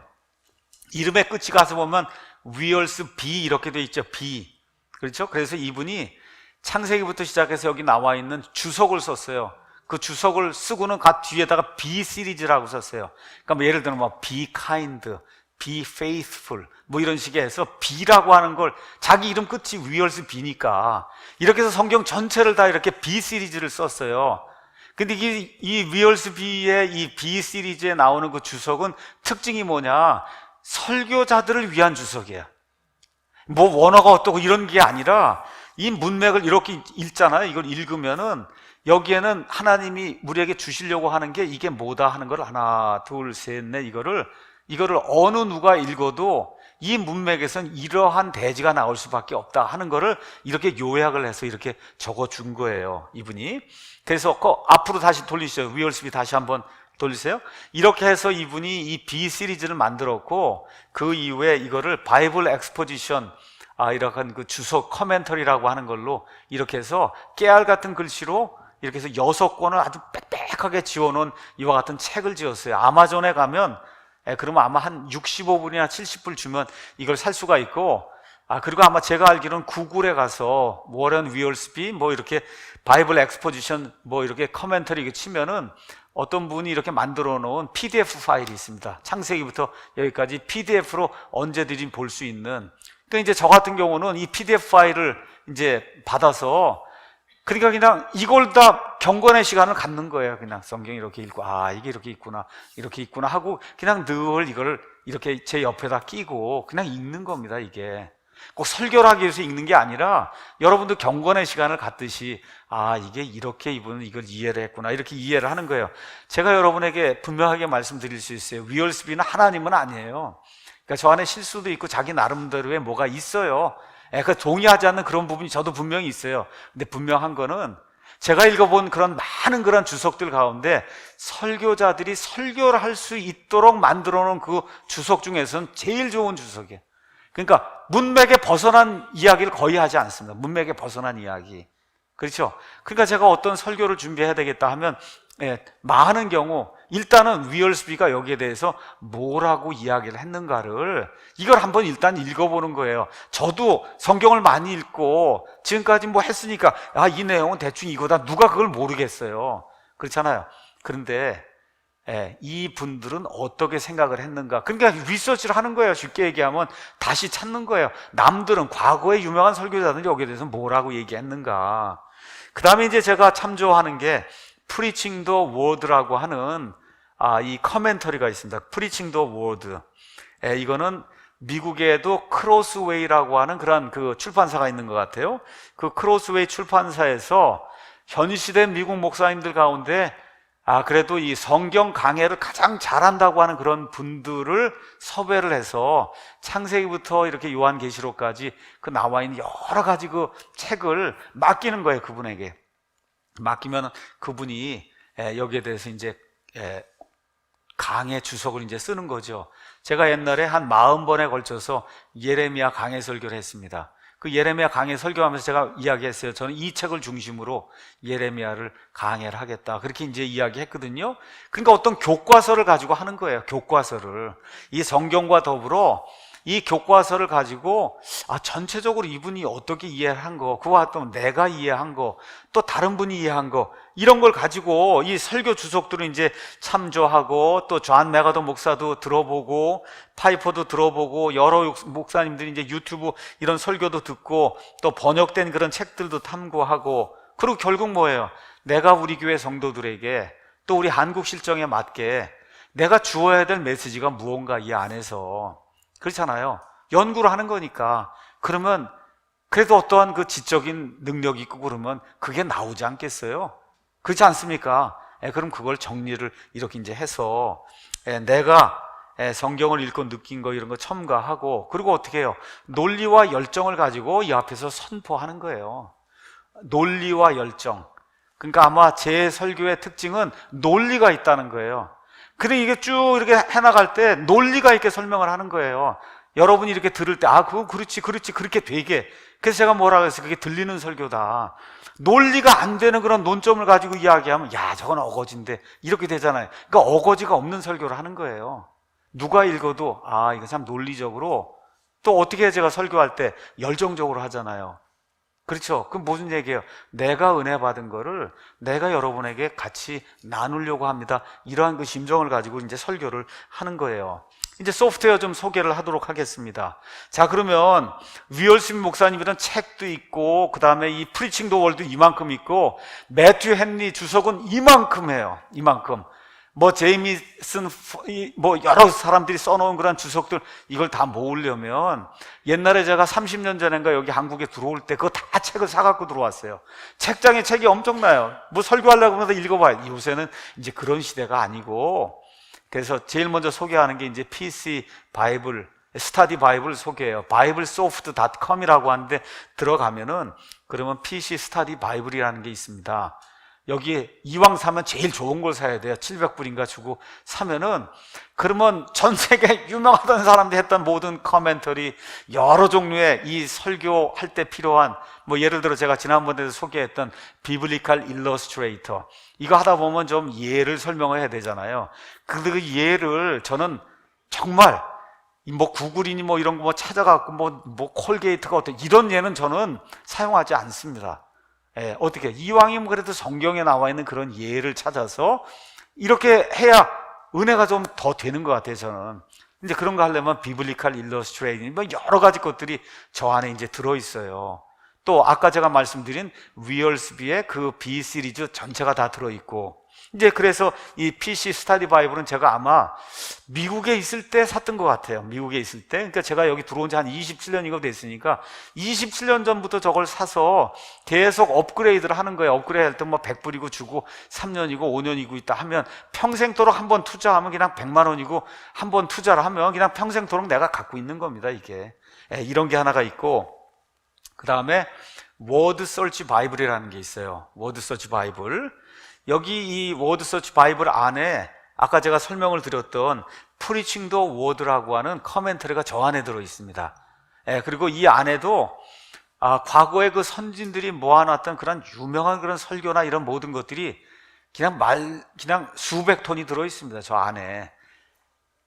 이름의 끝이 가서 보면 위얼스비 이렇게 돼 있죠. 비. 그렇죠? 그래서 이분이 창세기부터 시작해서 여기 나와 있는 주석을 썼어요. 그 주석을 쓰고는 그 뒤에다가 B 시리즈라고 썼어요. 그러니까 뭐 예를 들면 뭐 be kind, be faithful 뭐 이런 식의 해서 B라고 하는 걸, 자기 이름 끝이 위얼스 B니까 이렇게 해서 성경 전체를 다 이렇게 B 시리즈를 썼어요. 근데 이 위얼스 B의 이 B 시리즈에 나오는 그 주석은 특징이 뭐냐? 설교자들을 위한 주석이에요. 뭐 원어가 어떻고 이런 게 아니라 이 문맥을 이렇게 읽잖아요. 이걸 읽으면은 여기에는 하나님이 우리에게 주시려고 하는 게 이게 뭐다 하는 걸 하나, 둘, 셋, 넷 이거를 어느 누가 읽어도 이 문맥에선 이러한 대지가 나올 수밖에 없다 하는 거를 이렇게 요약을 해서 이렇게 적어준 거예요, 이분이. 그래서 앞으로 다시 돌리시죠. 위얼스비 다시 한번 돌리세요. 이렇게 해서 이분이 이 B 시리즈를 만들었고, 그 이후에 이거를 바이블 엑스포지션, 이렇게 그 주석 커멘터리라고 하는 걸로 이렇게 해서 깨알 같은 글씨로 이렇게 해서 6권을 아주 빽빽하게 지어놓은 이와 같은 책을 지었어요. 아마존에 가면 그러면 아마 한 65불이나 70불 주면 이걸 살 수가 있고, 그리고 아마 제가 알기로는 구글에 가서 워런 위얼스비 뭐 이렇게 바이블 엑스포지션 뭐 이렇게 커멘터리 이렇게 치면은 어떤 분이 이렇게 만들어 놓은 PDF 파일이 있습니다. 창세기부터 여기까지 PDF로 언제든지 볼 수 있는. 그러니까 이제 저 같은 경우는 이 PDF 파일을 이제 받아서 그러니까 그냥 이걸 다 경건의 시간을 갖는 거예요. 그냥 성경 이렇게 읽고, 이게 이렇게 있구나 하고 그냥 늘 이걸 이렇게 제 옆에다 끼고 그냥 읽는 겁니다. 이게 꼭 설교를 하기 위해서 읽는 게 아니라 여러분도 경건의 시간을 갖듯이 이게 이렇게 이분은 이걸 이해를 했구나 이렇게 이해를 하는 거예요. 제가 여러분에게 분명하게 말씀드릴 수 있어요. 위얼스비는 하나님은 아니에요. 그러니까 저 안에 실수도 있고 자기 나름대로의 뭐가 있어요. 그 동의하지 않는 그런 부분이 저도 분명히 있어요. 근데 분명한 거는 제가 읽어본 그런 많은 그런 주석들 가운데 설교자들이 설교를 할 수 있도록 만들어 놓은 그 주석 중에서는 제일 좋은 주석이에요. 그러니까 문맥에 벗어난 이야기를 거의 하지 않습니다. 문맥에 벗어난 이야기. 그렇죠? 그러니까 제가 어떤 설교를 준비해야 되겠다 하면 많은 경우 일단은 위얼스비가 여기에 대해서 뭐라고 이야기를 했는가를 이걸 한번 일단 읽어보는 거예요. 저도 성경을 많이 읽고 지금까지 뭐 했으니까 이 내용은 대충 이거다 누가 그걸 모르겠어요. 그렇잖아요. 그런데 이 분들은 어떻게 생각을 했는가, 그러니까 리서치를 하는 거예요. 쉽게 얘기하면 다시 찾는 거예요. 남들은 과거의 유명한 설교자들이 여기에 대해서 뭐라고 얘기했는가. 그 다음에 이제 제가 참조하는 게 Preaching the Word라고 하는 이 커멘터리가 있습니다. Preaching the Word. 이거는 미국에도 크로스웨이라고 하는 그런 그 출판사가 있는 것 같아요. 그 크로스웨이 출판사에서 현 시대 미국 목사님들 가운데 그래도 이 성경 강해를 가장 잘한다고 하는 그런 분들을 섭외를 해서 창세기부터 이렇게 요한계시록까지 그 나와 있는 여러 가지 그 책을 맡기는 거예요. 그분에게 맡기면 그분이 여기에 대해서 이제 강해 주석을 이제 쓰는 거죠. 제가 옛날에 한 40번에 걸쳐서 예레미야 강해 설교를 했습니다. 그 예레미야 강해 설교하면서 제가 이야기했어요. 저는 이 책을 중심으로 예레미야를 강해를 하겠다. 그렇게 이제 이야기했거든요. 그러니까 어떤 교과서를 가지고 하는 거예요. 교과서를. 이 성경과 더불어 이 교과서를 가지고 전체적으로 이분이 어떻게 이해한 거, 그와 또 내가 이해한 거, 또 다른 분이 이해한 거, 이런 걸 가지고 이 설교 주석들을 이제 참조하고 또 존 메가더 목사도 들어보고 파이퍼도 들어보고 여러 목사님들이 이제 유튜브 이런 설교도 듣고 또 번역된 그런 책들도 탐구하고, 그리고 결국 뭐예요? 내가 우리 교회 성도들에게 또 우리 한국 실정에 맞게 내가 주어야 될 메시지가 무언가 이 안에서, 그렇잖아요. 연구를 하는 거니까. 그러면 그래도 어떠한 그 지적인 능력이 있고 그러면 그게 나오지 않겠어요? 그렇지 않습니까? 그럼 그걸 정리를 이렇게 이제 해서 내가 성경을 읽고 느낀 거 이런 거 첨가하고, 그리고 어떻게 해요? 논리와 열정을 가지고 이 앞에서 선포하는 거예요. 논리와 열정. 그러니까 아마 제 설교의 특징은 논리가 있다는 거예요. 근데 이게 쭉 이렇게 해나갈 때 논리가 있게 설명을 하는 거예요. 여러분이 이렇게 들을 때 그거 그렇지 그렇게 되게. 그래서 제가 뭐라고 했어요? 그게 들리는 설교다. 논리가 안 되는 그런 논점을 가지고 이야기하면 저건 어거지인데 이렇게 되잖아요. 그러니까 어거지가 없는 설교를 하는 거예요. 누가 읽어도 이거 참 논리적으로, 또 어떻게 제가 설교할 때 열정적으로 하잖아요. 그렇죠? 그럼 무슨 얘기예요? 내가 은혜 받은 거를 내가 여러분에게 같이 나누려고 합니다. 이러한 그 심정을 가지고 이제 설교를 하는 거예요. 이제 소프트웨어 좀 소개를 하도록 하겠습니다. 자, 그러면 위얼스비 목사님이란 책도 있고, 그 다음에 이 프리칭 더 월드 이만큼 있고, 매튜 헨리 주석은 이만큼 해요. 이만큼. 제이미슨, 여러 사람들이 써놓은 그런 주석들, 이걸 다 모으려면, 옛날에 제가 30년 전인가 여기 한국에 들어올 때 그거 다 책을 사갖고 들어왔어요. 책장에 책이 엄청나요. 설교하려고 하면서 읽어봐요. 요새는 이제 그런 시대가 아니고, 그래서 제일 먼저 소개하는 게 이제 PC 바이블, 스타디 바이블 소개해요. biblesoft.com이라고 하는데 들어가면은, 그러면 PC 스타디 바이블이라는 게 있습니다. 여기 이왕 사면 제일 좋은 걸 사야 돼요. 700불인가 주고 사면은, 그러면 전 세계 유명하던 사람들이 했던 모든 커멘터리, 여러 종류의 이 설교할 때 필요한, 예를 들어 제가 지난번에도 소개했던 비블리컬 일러스트레이터, 이거 하다 보면 좀 예를 설명해야 되잖아요. 근데 그 예를 저는 정말 구글이니 이런 거 찾아갖고 콜게이트가 어때, 이런 예는 저는 사용하지 않습니다. 어떻게 이왕이면 그래도 성경에 나와 있는 그런 예를 찾아서 이렇게 해야 은혜가 좀 더 되는 것 같아요. 저는 이제 그런 거 하려면 비블리컬 일러스트레이션, 여러 가지 것들이 저 안에 이제 들어있어요. 또 아까 제가 말씀드린 위얼스비의 그 B 시리즈 전체가 다 들어있고, 이제 그래서 이 PC 스타디 바이블은 제가 아마 미국에 있을 때 샀던 것 같아요. 미국에 있을 때. 그러니까 제가 여기 들어온 지 한 27년이가 됐으니까 27년 전부터 저걸 사서 계속 업그레이드를 하는 거예요. 업그레이드 할 때 뭐 100불이고 주고 3년이고 5년이고 있다 하면 평생도록 한 번 투자하면 그냥 100만 원이고 한 번 투자를 하면 그냥 평생도록 내가 갖고 있는 겁니다, 이게. 이런 게 하나가 있고, 그 다음에 워드 서치 바이블이라는 게 있어요. 워드 서치 바이블. 여기 이 워드 서치 바이블 안에 아까 제가 설명을 드렸던 프리칭 더 워드라고 하는 커멘터리가 저 안에 들어 있습니다. 그리고 이 안에도 과거에 그 선진들이 모아놨던 그런 유명한 그런 설교나 이런 모든 것들이 그냥 수백 톤이 들어 있습니다. 저 안에.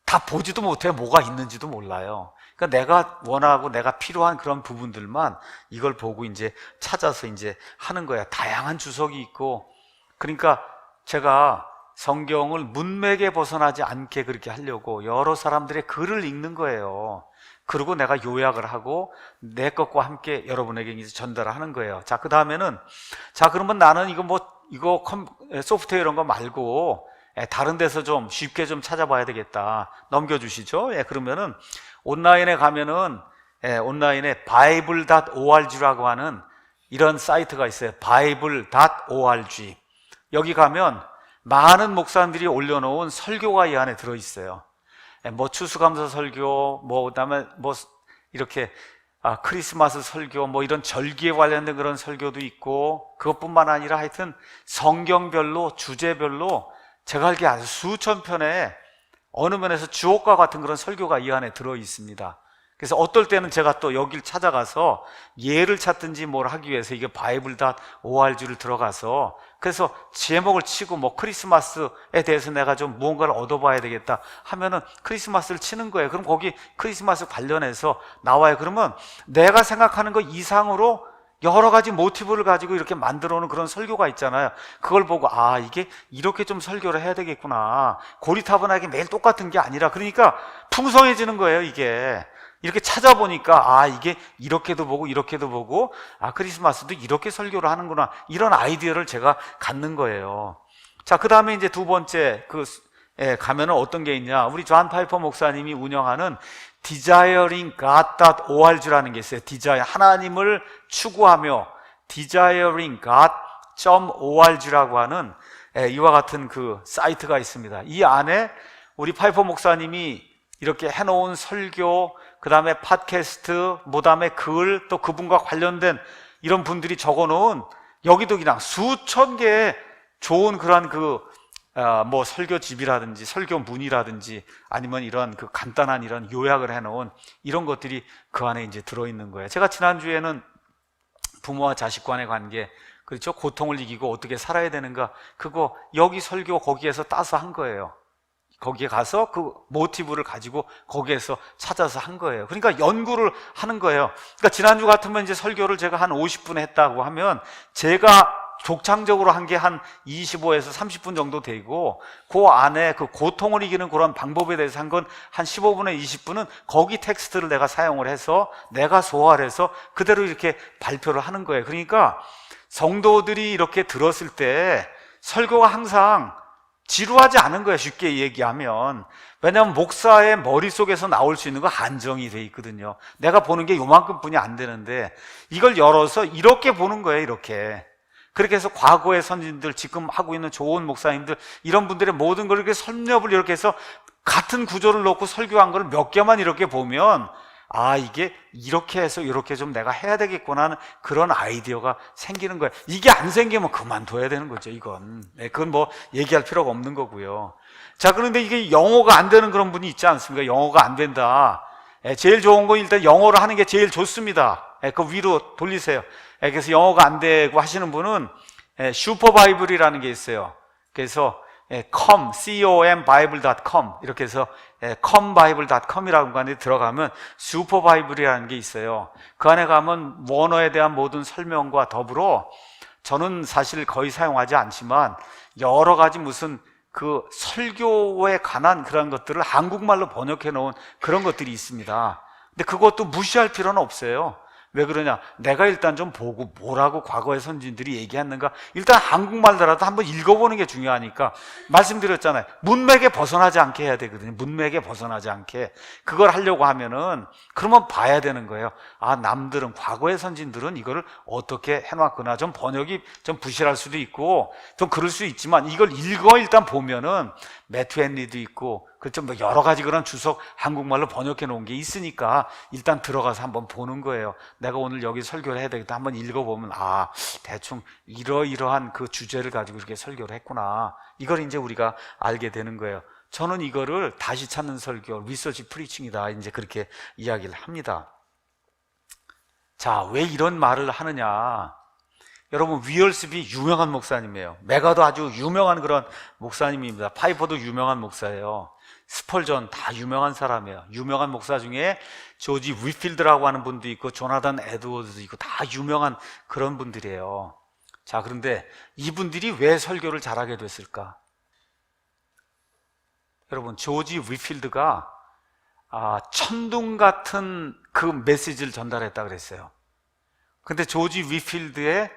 다 보지도 못해요. 뭐가 있는지도 몰라요. 그러니까 내가 원하고 내가 필요한 그런 부분들만 이걸 보고 이제 찾아서 이제 하는 거야. 다양한 주석이 있고. 그러니까 제가 성경을 문맥에 벗어나지 않게 그렇게 하려고 여러 사람들의 글을 읽는 거예요. 그리고 내가 요약을 하고 내 것과 함께 여러분에게 이제 전달을 하는 거예요. 자, 그 다음에는, 자, 그러면 나는 이거 소프트웨어 이런 거 말고 다른 데서 좀 쉽게 좀 찾아봐야 되겠다. 넘겨주시죠. 그러면은 온라인에 가면은 온라인에 bible.org라고 하는 이런 사이트가 있어요. bible.org. 여기 가면 많은 목사님들이 올려놓은 설교가 이 안에 들어있어요. 뭐 추수감사 설교, 뭐 그다음에 뭐 이렇게 크리스마스 설교, 뭐 이런 절기에 관련된 그런 설교도 있고, 그것뿐만 아니라 하여튼 성경별로 주제별로 제가 알기에 아주 수천 편의 어느 면에서 주옥과 같은 그런 설교가 이 안에 들어 있습니다. 그래서 어떨 때는 제가 또 여길 찾아가서 예를 찾든지 뭘 하기 위해서 이게 bible.org를 들어가서 그래서 제목을 치고 뭐 크리스마스에 대해서 내가 좀 무언가를 얻어봐야 되겠다 하면은 크리스마스를 치는 거예요. 그럼 거기 크리스마스 관련해서 나와요. 그러면 내가 생각하는 것 이상으로 여러 가지 모티브를 가지고 이렇게 만들어 놓은 그런 설교가 있잖아요. 그걸 보고 이게 이렇게 좀 설교를 해야 되겠구나. 고리타분하게 매일 똑같은 게 아니라, 그러니까 풍성해지는 거예요, 이게. 이렇게 찾아보니까 이게 이렇게도 보고 이렇게도 보고 크리스마스도 이렇게 설교를 하는구나, 이런 아이디어를 제가 갖는 거예요. 자, 그 다음에 이제 두 번째 가면은 어떤 게 있냐, 우리 존 파이퍼 목사님이 운영하는 desiringgod.org라는 게 있어요. 하나님을 추구하며 desiringgod.org라고 하는 이와 같은 그 사이트가 있습니다. 이 안에 우리 파이퍼 목사님이 이렇게 해놓은 설교, 그 다음에 팟캐스트, 그 다음에 글, 또 그분과 관련된 이런 분들이 적어놓은, 여기도 그냥 수천 개의 좋은 그런 뭐 설교집이라든지 설교문이라든지 아니면 이런 그 간단한 이런 요약을 해놓은 이런 것들이 그 안에 이제 들어있는 거예요. 제가 지난주에는 부모와 자식 간의 관계, 그렇죠? 고통을 이기고 어떻게 살아야 되는가, 그거 여기 설교 거기에서 따서 한 거예요. 거기에 가서 그 모티브를 가지고 거기에서 찾아서 한 거예요. 그러니까 연구를 하는 거예요. 그러니까 지난주 같으면 이제 설교를 제가 한 50분 했다고 하면 제가 독창적으로 한 게 한 25에서 30분 정도 되고, 그 안에 그 고통을 이기는 그런 방법에 대해서 한 건 한 15분에 20분은 거기 텍스트를 내가 사용을 해서 내가 소화를 해서 그대로 이렇게 발표를 하는 거예요. 그러니까 성도들이 이렇게 들었을 때 설교가 항상 지루하지 않은 거예요, 쉽게 얘기하면. 왜냐하면 목사의 머릿속에서 나올 수 있는 거 한정이 돼 있거든요. 내가 보는 게 요만큼 뿐이 안 되는데 이걸 열어서 이렇게 보는 거예요, 이렇게. 그렇게 해서 과거의 선진들, 지금 하고 있는 좋은 목사님들, 이런 분들의 모든 걸 이렇게 섭렵을 이렇게 해서 같은 구조를 놓고 설교한 걸 몇 개만 이렇게 보면 이게 이렇게 해서 이렇게 좀 내가 해야 되겠구나 하는 그런 아이디어가 생기는 거예요. 이게 안 생기면 그만둬야 되는 거죠, 이건. 그건 뭐 얘기할 필요가 없는 거고요. 자, 그런데 이게 영어가 안 되는 그런 분이 있지 않습니까? 영어가 안 된다. 제일 좋은 건 일단 영어로 하는 게 제일 좋습니다. 그 위로 돌리세요. 그래서 영어가 안 되고 하시는 분은 슈퍼바이블이라는 게 있어요. 그래서 combible.com 이렇게 해서 combible.com이라는 안에 들어가면 슈퍼바이블이라는 게 있어요. 그 안에 가면 원어에 대한 모든 설명과 더불어, 저는 사실 거의 사용하지 않지만 여러 가지 무슨 그 설교에 관한 그런 것들을 한국말로 번역해 놓은 그런 것들이 있습니다. 근데 그것도 무시할 필요는 없어요. 왜 그러냐? 내가 일단 좀 보고 뭐라고 과거의 선진들이 얘기했는가 일단 한국말더라도 한번 읽어보는 게 중요하니까 말씀드렸잖아요. 문맥에 벗어나지 않게 해야 되거든요. 문맥에 벗어나지 않게. 그걸 하려고 하면은 그러면 봐야 되는 거예요. 아, 남들은 과거의 선진들은 이거를 어떻게 해놨구나. 좀 번역이 좀 부실할 수도 있고 좀 그럴 수 있지만 이걸 일단 보면은 매튜 헨리도 있고 그렇죠. 뭐 여러 가지 그런 주석 한국말로 번역해 놓은 게 있으니까 일단 들어가서 한번 보는 거예요. 내가 오늘 여기 설교를 해야 되겠다. 한번 읽어보면 아, 대충 이러이러한 그 주제를 가지고 이렇게 설교를 했구나. 이걸 이제 우리가 알게 되는 거예요. 저는 이거를 다시 찾는 설교, 리서치 프리칭이다. 이제 그렇게 이야기를 합니다. 자, 왜 이런 말을 하느냐? 여러분, 위얼스비 유명한 목사님이에요. 메가도 아주 유명한 그런 목사님입니다. 파이퍼도 유명한 목사예요. 스펄전 다 유명한 사람이에요. 유명한 목사 중에 조지 위필드라고 하는 분도 있고 조나단 에드워드도 있고 다 유명한 그런 분들이에요. 자, 그런데 이분들이 왜 설교를 잘하게 됐을까? 여러분, 조지 위필드가 천둥 같은 그 메시지를 전달했다 그랬어요. 근데 조지 위필드의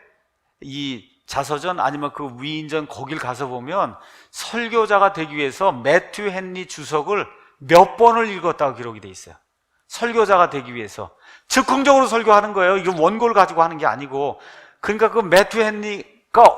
이 자서전 아니면 그 위인전 거길 가서 보면 설교자가 되기 위해서 매튜 헨리 주석을 몇 번을 읽었다고 기록이 돼 있어요. 설교자가 되기 위해서 즉흥적으로 설교하는 거예요. 이거 원고를 가지고 하는 게 아니고. 그러니까 그 매튜 헨리가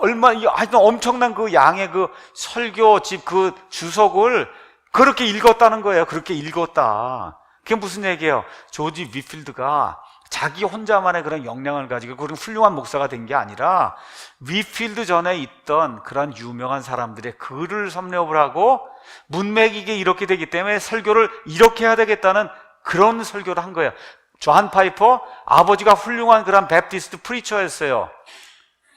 하여튼 엄청난 그 양의 그 설교집 그 주석을 그렇게 읽었다는 거예요. 그렇게 읽었다. 그게 무슨 얘기예요? 조지 위필드가 자기 혼자만의 그런 역량을 가지고 그런 훌륭한 목사가 된 게 아니라 위필드 전에 있던 그런 유명한 사람들의 글을 섭렵을 하고 문맥이 이렇게 되기 때문에 설교를 이렇게 해야 되겠다는 그런 설교를 한 거예요. 존 파이퍼 아버지가 훌륭한 그런 베프티스트 프리처였어요.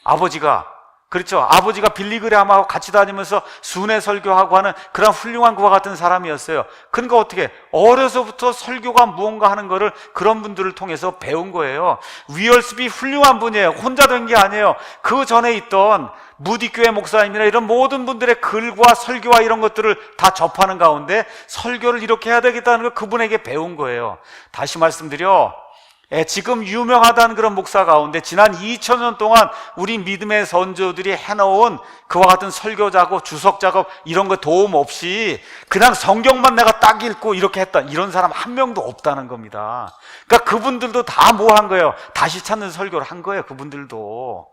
아버지가 그렇죠. 아버지가 빌리그레함하고 같이 다니면서 순회 설교하고 하는 그런 훌륭한 그와 같은 사람이었어요. 그러니까 어떻게 어려서부터 설교가 무언가 하는 거를 그런 분들을 통해서 배운 거예요. 위얼스비 훌륭한 분이에요. 혼자 된 게 아니에요. 그 전에 있던 무디교회 목사님이나 이런 모든 분들의 글과 설교와 이런 것들을 다 접하는 가운데 설교를 이렇게 해야 되겠다는 걸 그분에게 배운 거예요. 다시 말씀드려 지금 유명하다는 그런 목사 가운데 지난 2000년 동안 우리 믿음의 선조들이 해놓은 그와 같은 설교 작업, 주석 작업 이런 거 도움 없이 그냥 성경만 내가 딱 읽고 이렇게 했다 이런 사람 한 명도 없다는 겁니다. 그러니까 그분들도 다 뭐 한 거예요? 다시 찾는 설교를 한 거예요. 그분들도.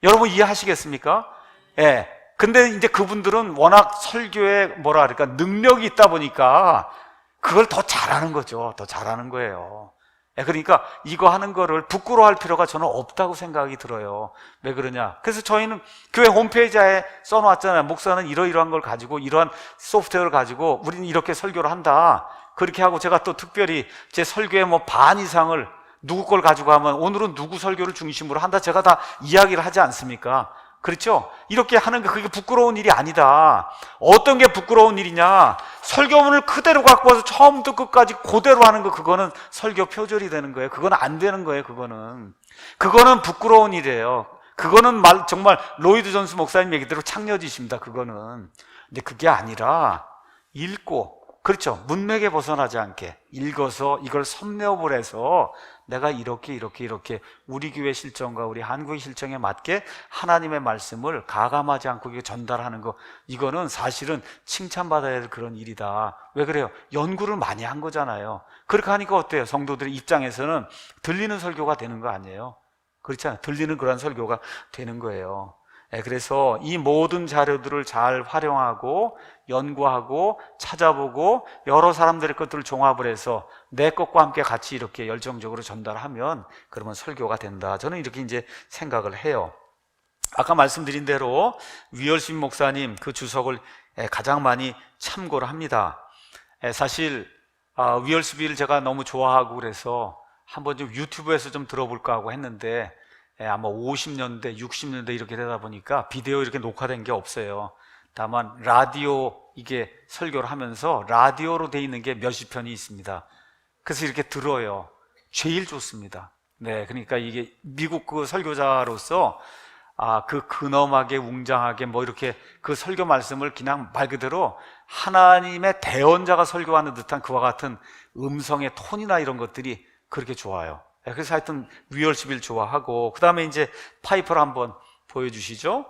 여러분 이해하시겠습니까? 예. 근데 이제 그분들은 워낙 설교에 뭐라 그럴까 능력이 있다 보니까 그걸 더 잘하는 거죠. 더 잘하는 거예요. 그러니까 이거 하는 거를 부끄러워할 필요가 저는 없다고 생각이 들어요. 왜 그러냐? 그래서 저희는 교회 홈페이지에 써놨잖아요. 목사는 이러이러한 걸 가지고 이러한 소프트웨어를 가지고 우리는 이렇게 설교를 한다. 그렇게 하고 제가 또 특별히 제 설교의 뭐 반 이상을 누구 걸 가지고 하면 오늘은 누구 설교를 중심으로 한다. 제가 다 이야기를 하지 않습니까? 그렇죠? 이렇게 하는 게 그게 부끄러운 일이 아니다. 어떤 게 부끄러운 일이냐? 설교문을 그대로 갖고 와서 처음부터 끝까지 그대로 하는 거 그거는 설교 표절이 되는 거예요. 그건 안 되는 거예요. 그거는 부끄러운 일이에요. 그거는 정말 로이드 존스 목사님 얘기대로 창녀짓입니다. 그거는. 근데 그게 아니라 읽고 그렇죠. 문맥에 벗어나지 않게 읽어서 이걸 섭렵을 해서 내가 이렇게 우리 교회 실정과 우리 한국의 실정에 맞게 하나님의 말씀을 가감하지 않고 이게 전달하는 거 이거는 사실은 칭찬받아야 될 그런 일이다. 왜 그래요? 연구를 많이 한 거잖아요. 그렇게 하니까 어때요? 성도들의 입장에서는 들리는 설교가 되는 거 아니에요? 그렇잖아요. 들리는 그런 설교가 되는 거예요. 그래서 이 모든 자료들을 잘 활용하고 연구하고 찾아보고 여러 사람들의 것들을 종합을 해서 내 것과 함께 같이 이렇게 열정적으로 전달하면 그러면 설교가 된다. 저는 이렇게 이제 생각을 해요. 아까 말씀드린 대로 위얼스비 목사님 그 주석을 가장 많이 참고를 합니다. 사실 위얼스비를 제가 너무 좋아하고 그래서 한번 좀 유튜브에서 좀 들어볼까 하고 했는데 아마 50년대, 60년대 이렇게 되다 보니까 비디오 이렇게 녹화된 게 없어요. 다만 라디오 이게 설교를 하면서 라디오로 돼 있는 게 몇십 편이 있습니다. 그래서 이렇게 들어요. 제일 좋습니다. 네, 그러니까 이게 미국 그 설교자로서 그 근엄하게 웅장하게 뭐 이렇게 그 설교 말씀을 그냥 말 그대로 하나님의 대언자가 설교하는 듯한 그와 같은 음성의 톤이나 이런 것들이 그렇게 좋아요. 그래서 하여튼 위얼십일 좋아하고, 그 다음에 이제 파이퍼를 한번 보여주시죠.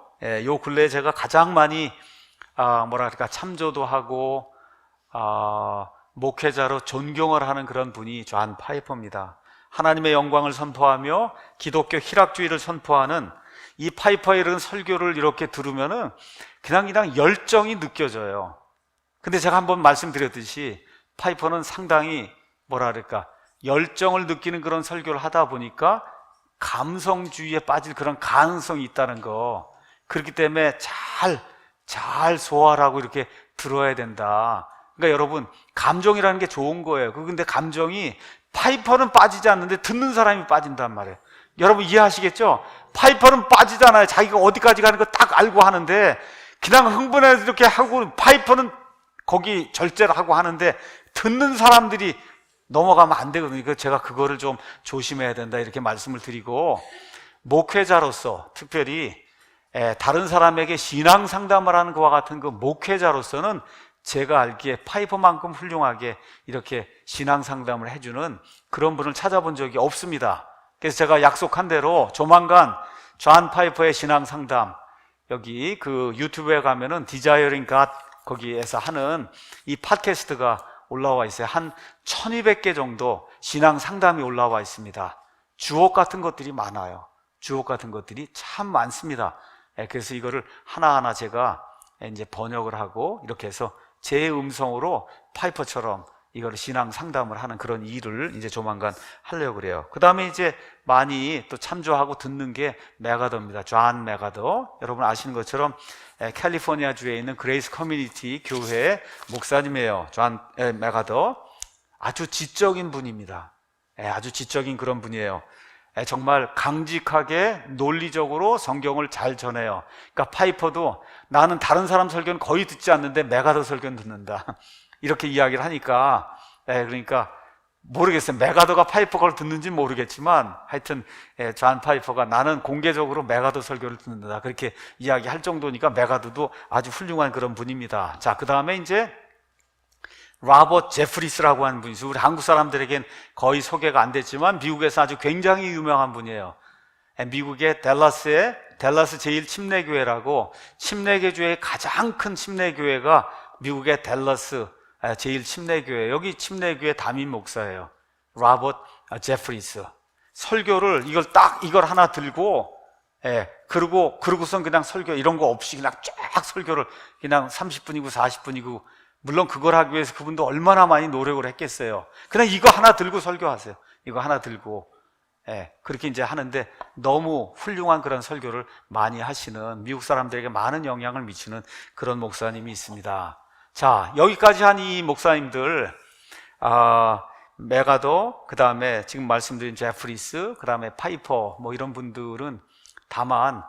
요 근래에 제가 가장 많이 뭐랄까 참조도 하고 목회자로 존경을 하는 그런 분이 존 파이퍼입니다. 하나님의 영광을 선포하며 기독교 희락주의를 선포하는 이 파이퍼의 이런 설교를 이렇게 들으면은 그냥 열정이 느껴져요. 근데 제가 한번 말씀드렸듯이 파이퍼는 상당히 뭐랄까 열정을 느끼는 그런 설교를 하다 보니까 감성주의에 빠질 그런 가능성이 있다는 거, 그렇기 때문에 잘 소화를 하고 이렇게 들어야 된다. 그러니까 여러분, 감정이라는 게 좋은 거예요. 근데 감정이, 파이퍼는 빠지지 않는데 듣는 사람이 빠진단 말이에요. 여러분 이해하시겠죠? 파이퍼는 빠지잖아요. 자기가 어디까지 가는 거 딱 알고 하는데 그냥 흥분해서 이렇게 하고, 파이퍼는 거기 절제를 하고 하는데 듣는 사람들이 넘어가면 안 되거든요. 그래서 제가 그거를 좀 조심해야 된다 이렇게 말씀을 드리고, 목회자로서 특별히 다른 사람에게 신앙 상담을 하는 것과 같은 그 목회자로서는 제가 알기에 파이퍼만큼 훌륭하게 이렇게 신앙 상담을 해주는 그런 분을 찾아본 적이 없습니다. 그래서 제가 약속한 대로 조만간 존 파이퍼의 신앙 상담, 여기 그 유튜브에 가면은 디자이어링 갓 거기에서 하는 이 팟캐스트가 올라와 있어요. 한 1200개 정도 신앙 상담이 올라와 있습니다. 주옥 같은 것들이 많아요. 주옥 같은 것들이 참 많습니다. 그래서 이거를 하나하나 제가 이제 번역을 하고 이렇게 해서 제 음성으로 파이퍼처럼 이거를 신앙 상담을 하는 그런 일을 이제 조만간 하려고 그래요. 그 다음에 이제 많이 또 참조하고 듣는 게 메가더입니다. 존 메가더. 여러분 아시는 것처럼 캘리포니아 주에 있는 그레이스 커뮤니티 교회 목사님이에요. 존 메가더. 아주 지적인 분입니다. 아주 지적인 그런 분이에요. 정말 강직하게 논리적으로 성경을 잘 전해요. 그러니까 파이퍼도 나는 다른 사람 설교는 거의 듣지 않는데 메가더 설교는 듣는다. 이렇게 이야기를 하니까, 그러니까 모르겠어요. 메가더가 파이퍼 걸 듣는지는 모르겠지만 하여튼 존 파이퍼가 나는 공개적으로 메가더 설교를 듣는다 그렇게 이야기할 정도니까 메가더도 아주 훌륭한 그런 분입니다. 자, 그 다음에 이제 로버트 제프리스라고 하는 분이 있어요. 우리 한국 사람들에겐 거의 소개가 안 됐지만 미국에서 아주 굉장히 유명한 분이에요. 미국의 댈러스 제1침례교회라고, 침례교주의 가장 큰 침례교회가 미국의 댈러스 제1침례교회, 여기 침례교회 담임 목사예요. 로버트 제프리스. 설교를 이걸 하나 들고, 그러고선 그냥 설교 이런 거 없이 그냥 쫙 설교를 그냥 30분이고 40분이고, 물론 그걸 하기 위해서 그분도 얼마나 많이 노력을 했겠어요. 그냥 이거 하나 들고 설교하세요. 이거 하나 들고. 그렇게 이제 하는데 너무 훌륭한 그런 설교를 많이 하시는, 미국 사람들에게 많은 영향을 미치는 그런 목사님이 있습니다. 자, 여기까지 한 이 목사님들, 메가더, 그 다음에 지금 말씀드린 제프리스, 그 다음에 파이퍼, 뭐 이런 분들은 다만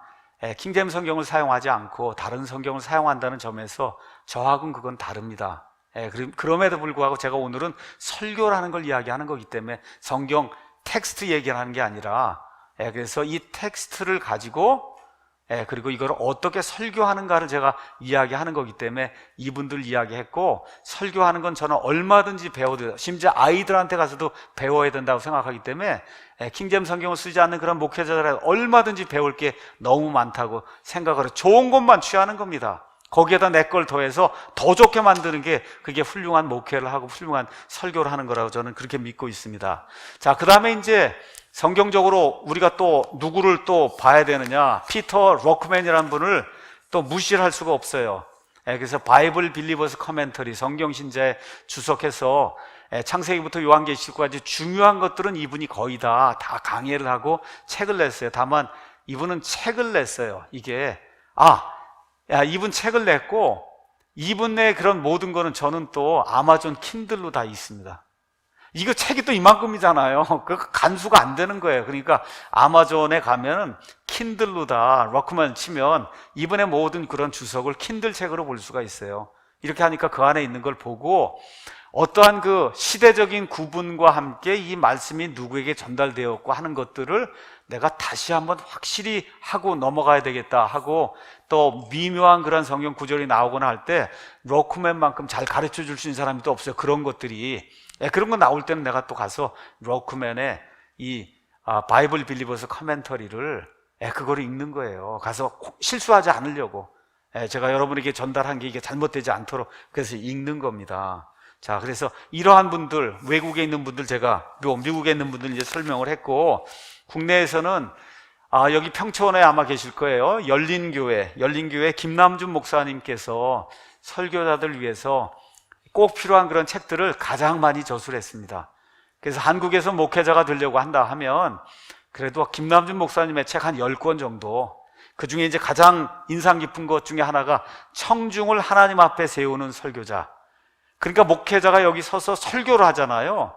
킹제임스 성경을 사용하지 않고 다른 성경을 사용한다는 점에서 저하고는 그건 다릅니다. 그럼에도 불구하고 제가 오늘은 설교라는 걸 이야기하는 거기 때문에 성경 텍스트 얘기를 하는 게 아니라, 그래서 이 텍스트를 가지고 그리고 이걸 어떻게 설교하는가를 제가 이야기하는 거기 때문에 이분들 이야기했고, 설교하는 건 저는 얼마든지 배워도 돼요. 심지어 아이들한테 가서도 배워야 된다고 생각하기 때문에 킹제임스 성경을 쓰지 않는 그런 목회자들은 얼마든지 배울 게 너무 많다고 생각을 해요. 좋은 것만 취하는 겁니다. 거기에다 내 걸 더해서 더 좋게 만드는 게 그게 훌륭한 목회를 하고 훌륭한 설교를 하는 거라고 저는 그렇게 믿고 있습니다. 자, 그 다음에 이제 성경적으로 우리가 또 누구를 또 봐야 되느냐, 피터 로크맨이라는 분을 또 무시를 할 수가 없어요. 그래서 바이블 빌리버스 커멘터리, 성경신자에 주석해서 창세기부터 요한계시록까지 중요한 것들은 이분이 거의 다 강해를 하고 책을 냈어요. 다만 이분은 책을 냈어요. 이게 이분 책을 냈고, 이분 내 그런 모든 거는 저는 또 아마존 킨들로 다 있습니다. 이거 책이 또 이만큼이잖아요. 그 간수가 안 되는 거예요. 그러니까 아마존에 가면은 킨들로 다 로크만 치면 이분의 모든 그런 주석을 킨들 책으로 볼 수가 있어요. 이렇게 하니까 그 안에 있는 걸 보고 어떠한 그 시대적인 구분과 함께 이 말씀이 누구에게 전달되었고 하는 것들을 내가 다시 한번 확실히 하고 넘어가야 되겠다 하고, 또 미묘한 그런 성경 구절이 나오거나 할 때 로크맨만큼 잘 가르쳐 줄 수 있는 사람이 또 없어요. 그런 것들이. 그런 거 나올 때는 내가 또 가서 로크맨의 이 바이블 빌리버스 커멘터리를 그거를 읽는 거예요. 가서 실수하지 않으려고. 제가 여러분에게 전달한 게 이게 잘못되지 않도록 그래서 읽는 겁니다. 자, 그래서 이러한 분들, 외국에 있는 분들 제가 미국에 있는 분들 이제 설명을 했고, 국내에서는 여기 평촌에 아마 계실 거예요. 열린교회 김남준 목사님께서 설교자들 위해서 꼭 필요한 그런 책들을 가장 많이 저술했습니다. 그래서 한국에서 목회자가 되려고 한다 하면 그래도 김남준 목사님의 책 한 10권 정도, 그 중에 이제 가장 인상 깊은 것 중에 하나가 청중을 하나님 앞에 세우는 설교자. 그러니까 목회자가 여기 서서 설교를 하잖아요.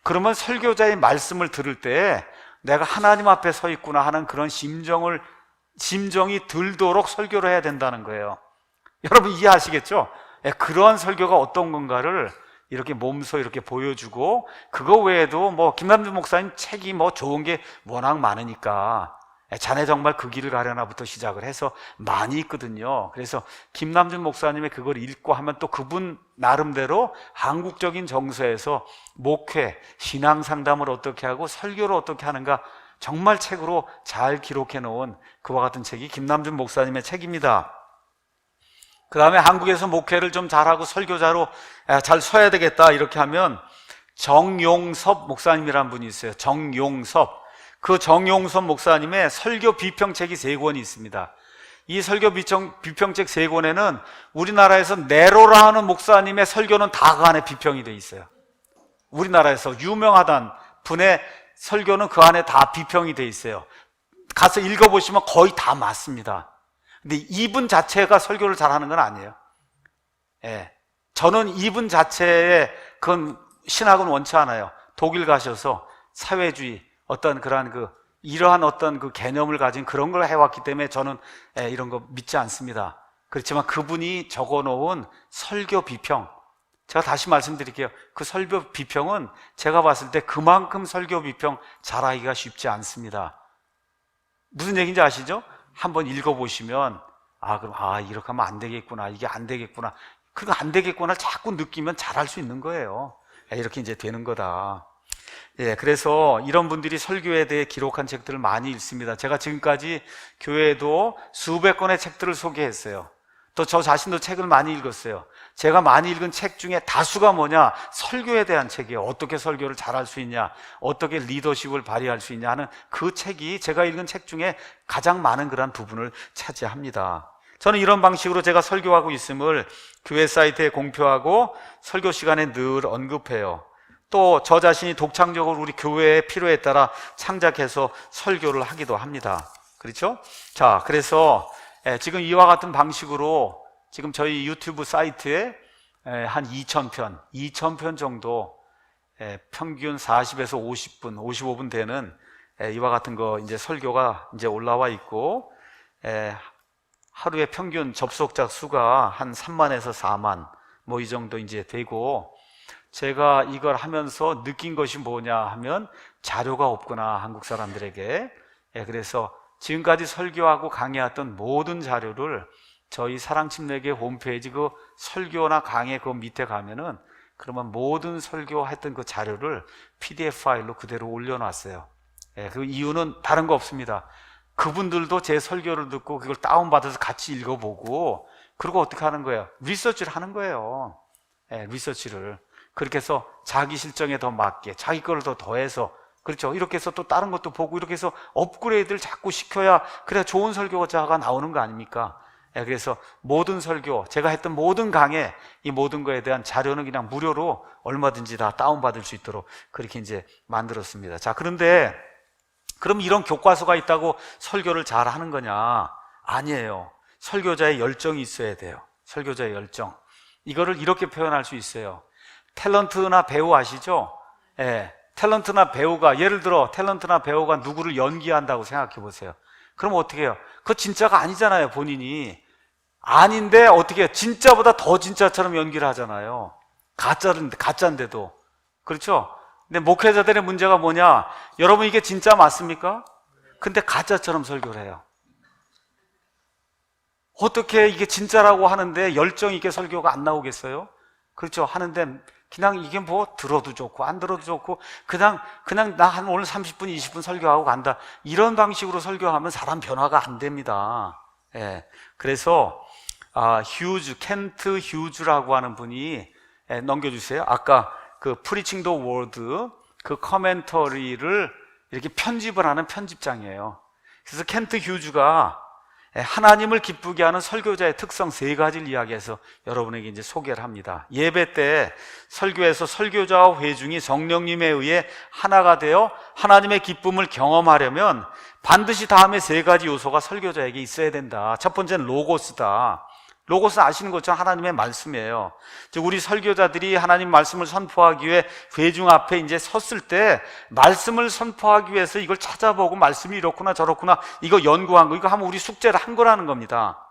그러면 설교자의 말씀을 들을 때 내가 하나님 앞에 서 있구나 하는 그런 심정이 들도록 설교를 해야 된다는 거예요. 여러분 이해하시겠죠? 그러한 설교가 어떤 건가를 이렇게 몸소 이렇게 보여주고, 그거 외에도 뭐 김남준 목사님 책이 뭐 좋은 게 워낙 많으니까 자네 정말 그 길을 가려나부터 시작을 해서 많이 있거든요. 그래서 김남준 목사님의 그걸 읽고 하면 또 그분 나름대로 한국적인 정서에서 목회, 신앙 상담을 어떻게 하고 설교를 어떻게 하는가 정말 책으로 잘 기록해 놓은 그와 같은 책이 김남준 목사님의 책입니다. 그 다음에 한국에서 목회를 좀 잘하고 설교자로 잘 서야 되겠다 이렇게 하면 정용섭 목사님이라는 분이 있어요. 정용섭. 그 정용섭 목사님의 설교 비평책이 3권이 있습니다. 이 설교 비평책 3권에는 우리나라에서 네로라 하는 목사님의 설교는 다 그 안에 비평이 되어 있어요. 우리나라에서 유명하다는 분의 설교는 그 안에 다 비평이 되어 있어요. 가서 읽어보시면 거의 다 맞습니다. 근데 이분 자체가 설교를 잘하는 건 아니에요. 저는 이분 자체의 그건 신학은 원치 않아요. 독일 가셔서 사회주의 어떤 그러한 이러한 어떤 그 개념을 가진 그런 걸 해왔기 때문에 저는 이런 거 믿지 않습니다. 그렇지만 그분이 적어놓은 설교 비평, 제가 다시 말씀드릴게요. 그 설교 비평은 제가 봤을 때 그만큼 설교 비평 잘하기가 쉽지 않습니다. 무슨 얘기인지 아시죠? 한번 읽어보시면 그럼 이렇게 하면 안 되겠구나, 이게 안 되겠구나, 그거 안 되겠구나 자꾸 느끼면 잘할 수 있는 거예요. 이렇게 이제 되는 거다. 그래서 이런 분들이 설교에 대해 기록한 책들을 많이 읽습니다. 제가 지금까지 교회에도 수백 권의 책들을 소개했어요. 또 저 자신도 책을 많이 읽었어요. 제가 많이 읽은 책 중에 다수가 뭐냐? 설교에 대한 책이에요. 어떻게 설교를 잘할 수 있냐, 어떻게 리더십을 발휘할 수 있냐 하는 그 책이 제가 읽은 책 중에 가장 많은 그런 부분을 차지합니다. 저는 이런 방식으로 제가 설교하고 있음을 교회 사이트에 공표하고 설교 시간에 늘 언급해요. 또 저 자신이 독창적으로 우리 교회의 필요에 따라 창작해서 설교를 하기도 합니다. 그렇죠? 자, 그래서 지금 이와 같은 방식으로 지금 저희 유튜브 사이트에 한 2,000편 정도 평균 40에서 50분, 55분 되는 이와 같은 거 이제 설교가 이제 올라와 있고, 하루에 평균 접속자 수가 한 3만에서 4만 뭐 이 정도 이제 되고, 제가 이걸 하면서 느낀 것이 뭐냐 하면 자료가 없구나, 한국 사람들에게. 그래서 지금까지 설교하고 강의했던 모든 자료를 저희 사랑침례교회 홈페이지 그 설교나 강의 그 밑에 가면은 그러면 모든 설교했던 그 자료를 PDF 파일로 그대로 올려놨어요. 그 이유는 다른 거 없습니다. 그분들도 제 설교를 듣고 그걸 다운받아서 같이 읽어보고, 그리고 어떻게 하는 거예요? 리서치를 하는 거예요. 리서치를. 그렇게 해서 자기 실정에 더 맞게 자기 거를 더 더해서, 그렇죠? 이렇게 해서 또 다른 것도 보고 이렇게 해서 업그레이드를 자꾸 시켜야 그래야 좋은 설교자가 나오는 거 아닙니까? 그래서 모든 설교, 제가 했던 모든 강의, 이 모든 거에 대한 자료는 그냥 무료로 얼마든지 다 다운받을 수 있도록 그렇게 이제 만들었습니다. 자, 그런데 그럼 이런 교과서가 있다고 설교를 잘 하는 거냐? 아니에요. 설교자의 열정이 있어야 돼요. 설교자의 열정. 이거를 이렇게 표현할 수 있어요. 탤런트나 배우 아시죠? 탤런트나 배우가, 예를 들어 탤런트나 배우가 누구를 연기한다고 생각해 보세요. 그럼 어떻게 해요? 그거 진짜가 아니잖아요. 본인이 아닌데 어떻게 해요? 진짜보다 더 진짜처럼 연기를 하잖아요. 가짜인데도. 그렇죠? 근데 목회자들의 문제가 뭐냐? 여러분, 이게 진짜 맞습니까? 근데 가짜처럼 설교를 해요. 어떻게 이게 진짜라고 하는데 열정 있게 설교가 안 나오겠어요? 그렇죠. 하는데 그냥 이게 뭐 들어도 좋고 안 들어도 좋고 그냥 나 한 오늘 30분 20분 설교하고 간다, 이런 방식으로 설교하면 사람 변화가 안 됩니다. 예. 그래서 켄트 휴즈라고 하는 분이, 넘겨주세요. 아까 그 프리칭 더 워드 그 커멘터리를 이렇게 편집을 하는 편집장이에요. 그래서 켄트 휴즈가 하나님을 기쁘게 하는 설교자의 특성 3가지를 이야기해서 여러분에게 이제 소개를 합니다. 예배 때 설교에서 설교자와 회중이 성령님에 의해 하나가 되어 하나님의 기쁨을 경험하려면 반드시 다음에 3가지 요소가 설교자에게 있어야 된다. 첫 번째는 로고스다. 로고스 아시는 것처럼 하나님의 말씀이에요. 즉 우리 설교자들이 하나님 말씀을 선포하기 위해 회중 앞에 이제 섰을 때 말씀을 선포하기 위해서 이걸 찾아보고 말씀이 이렇구나 저렇구나 이거 연구한 거, 이거 하면 우리 숙제를 한 거라는 겁니다.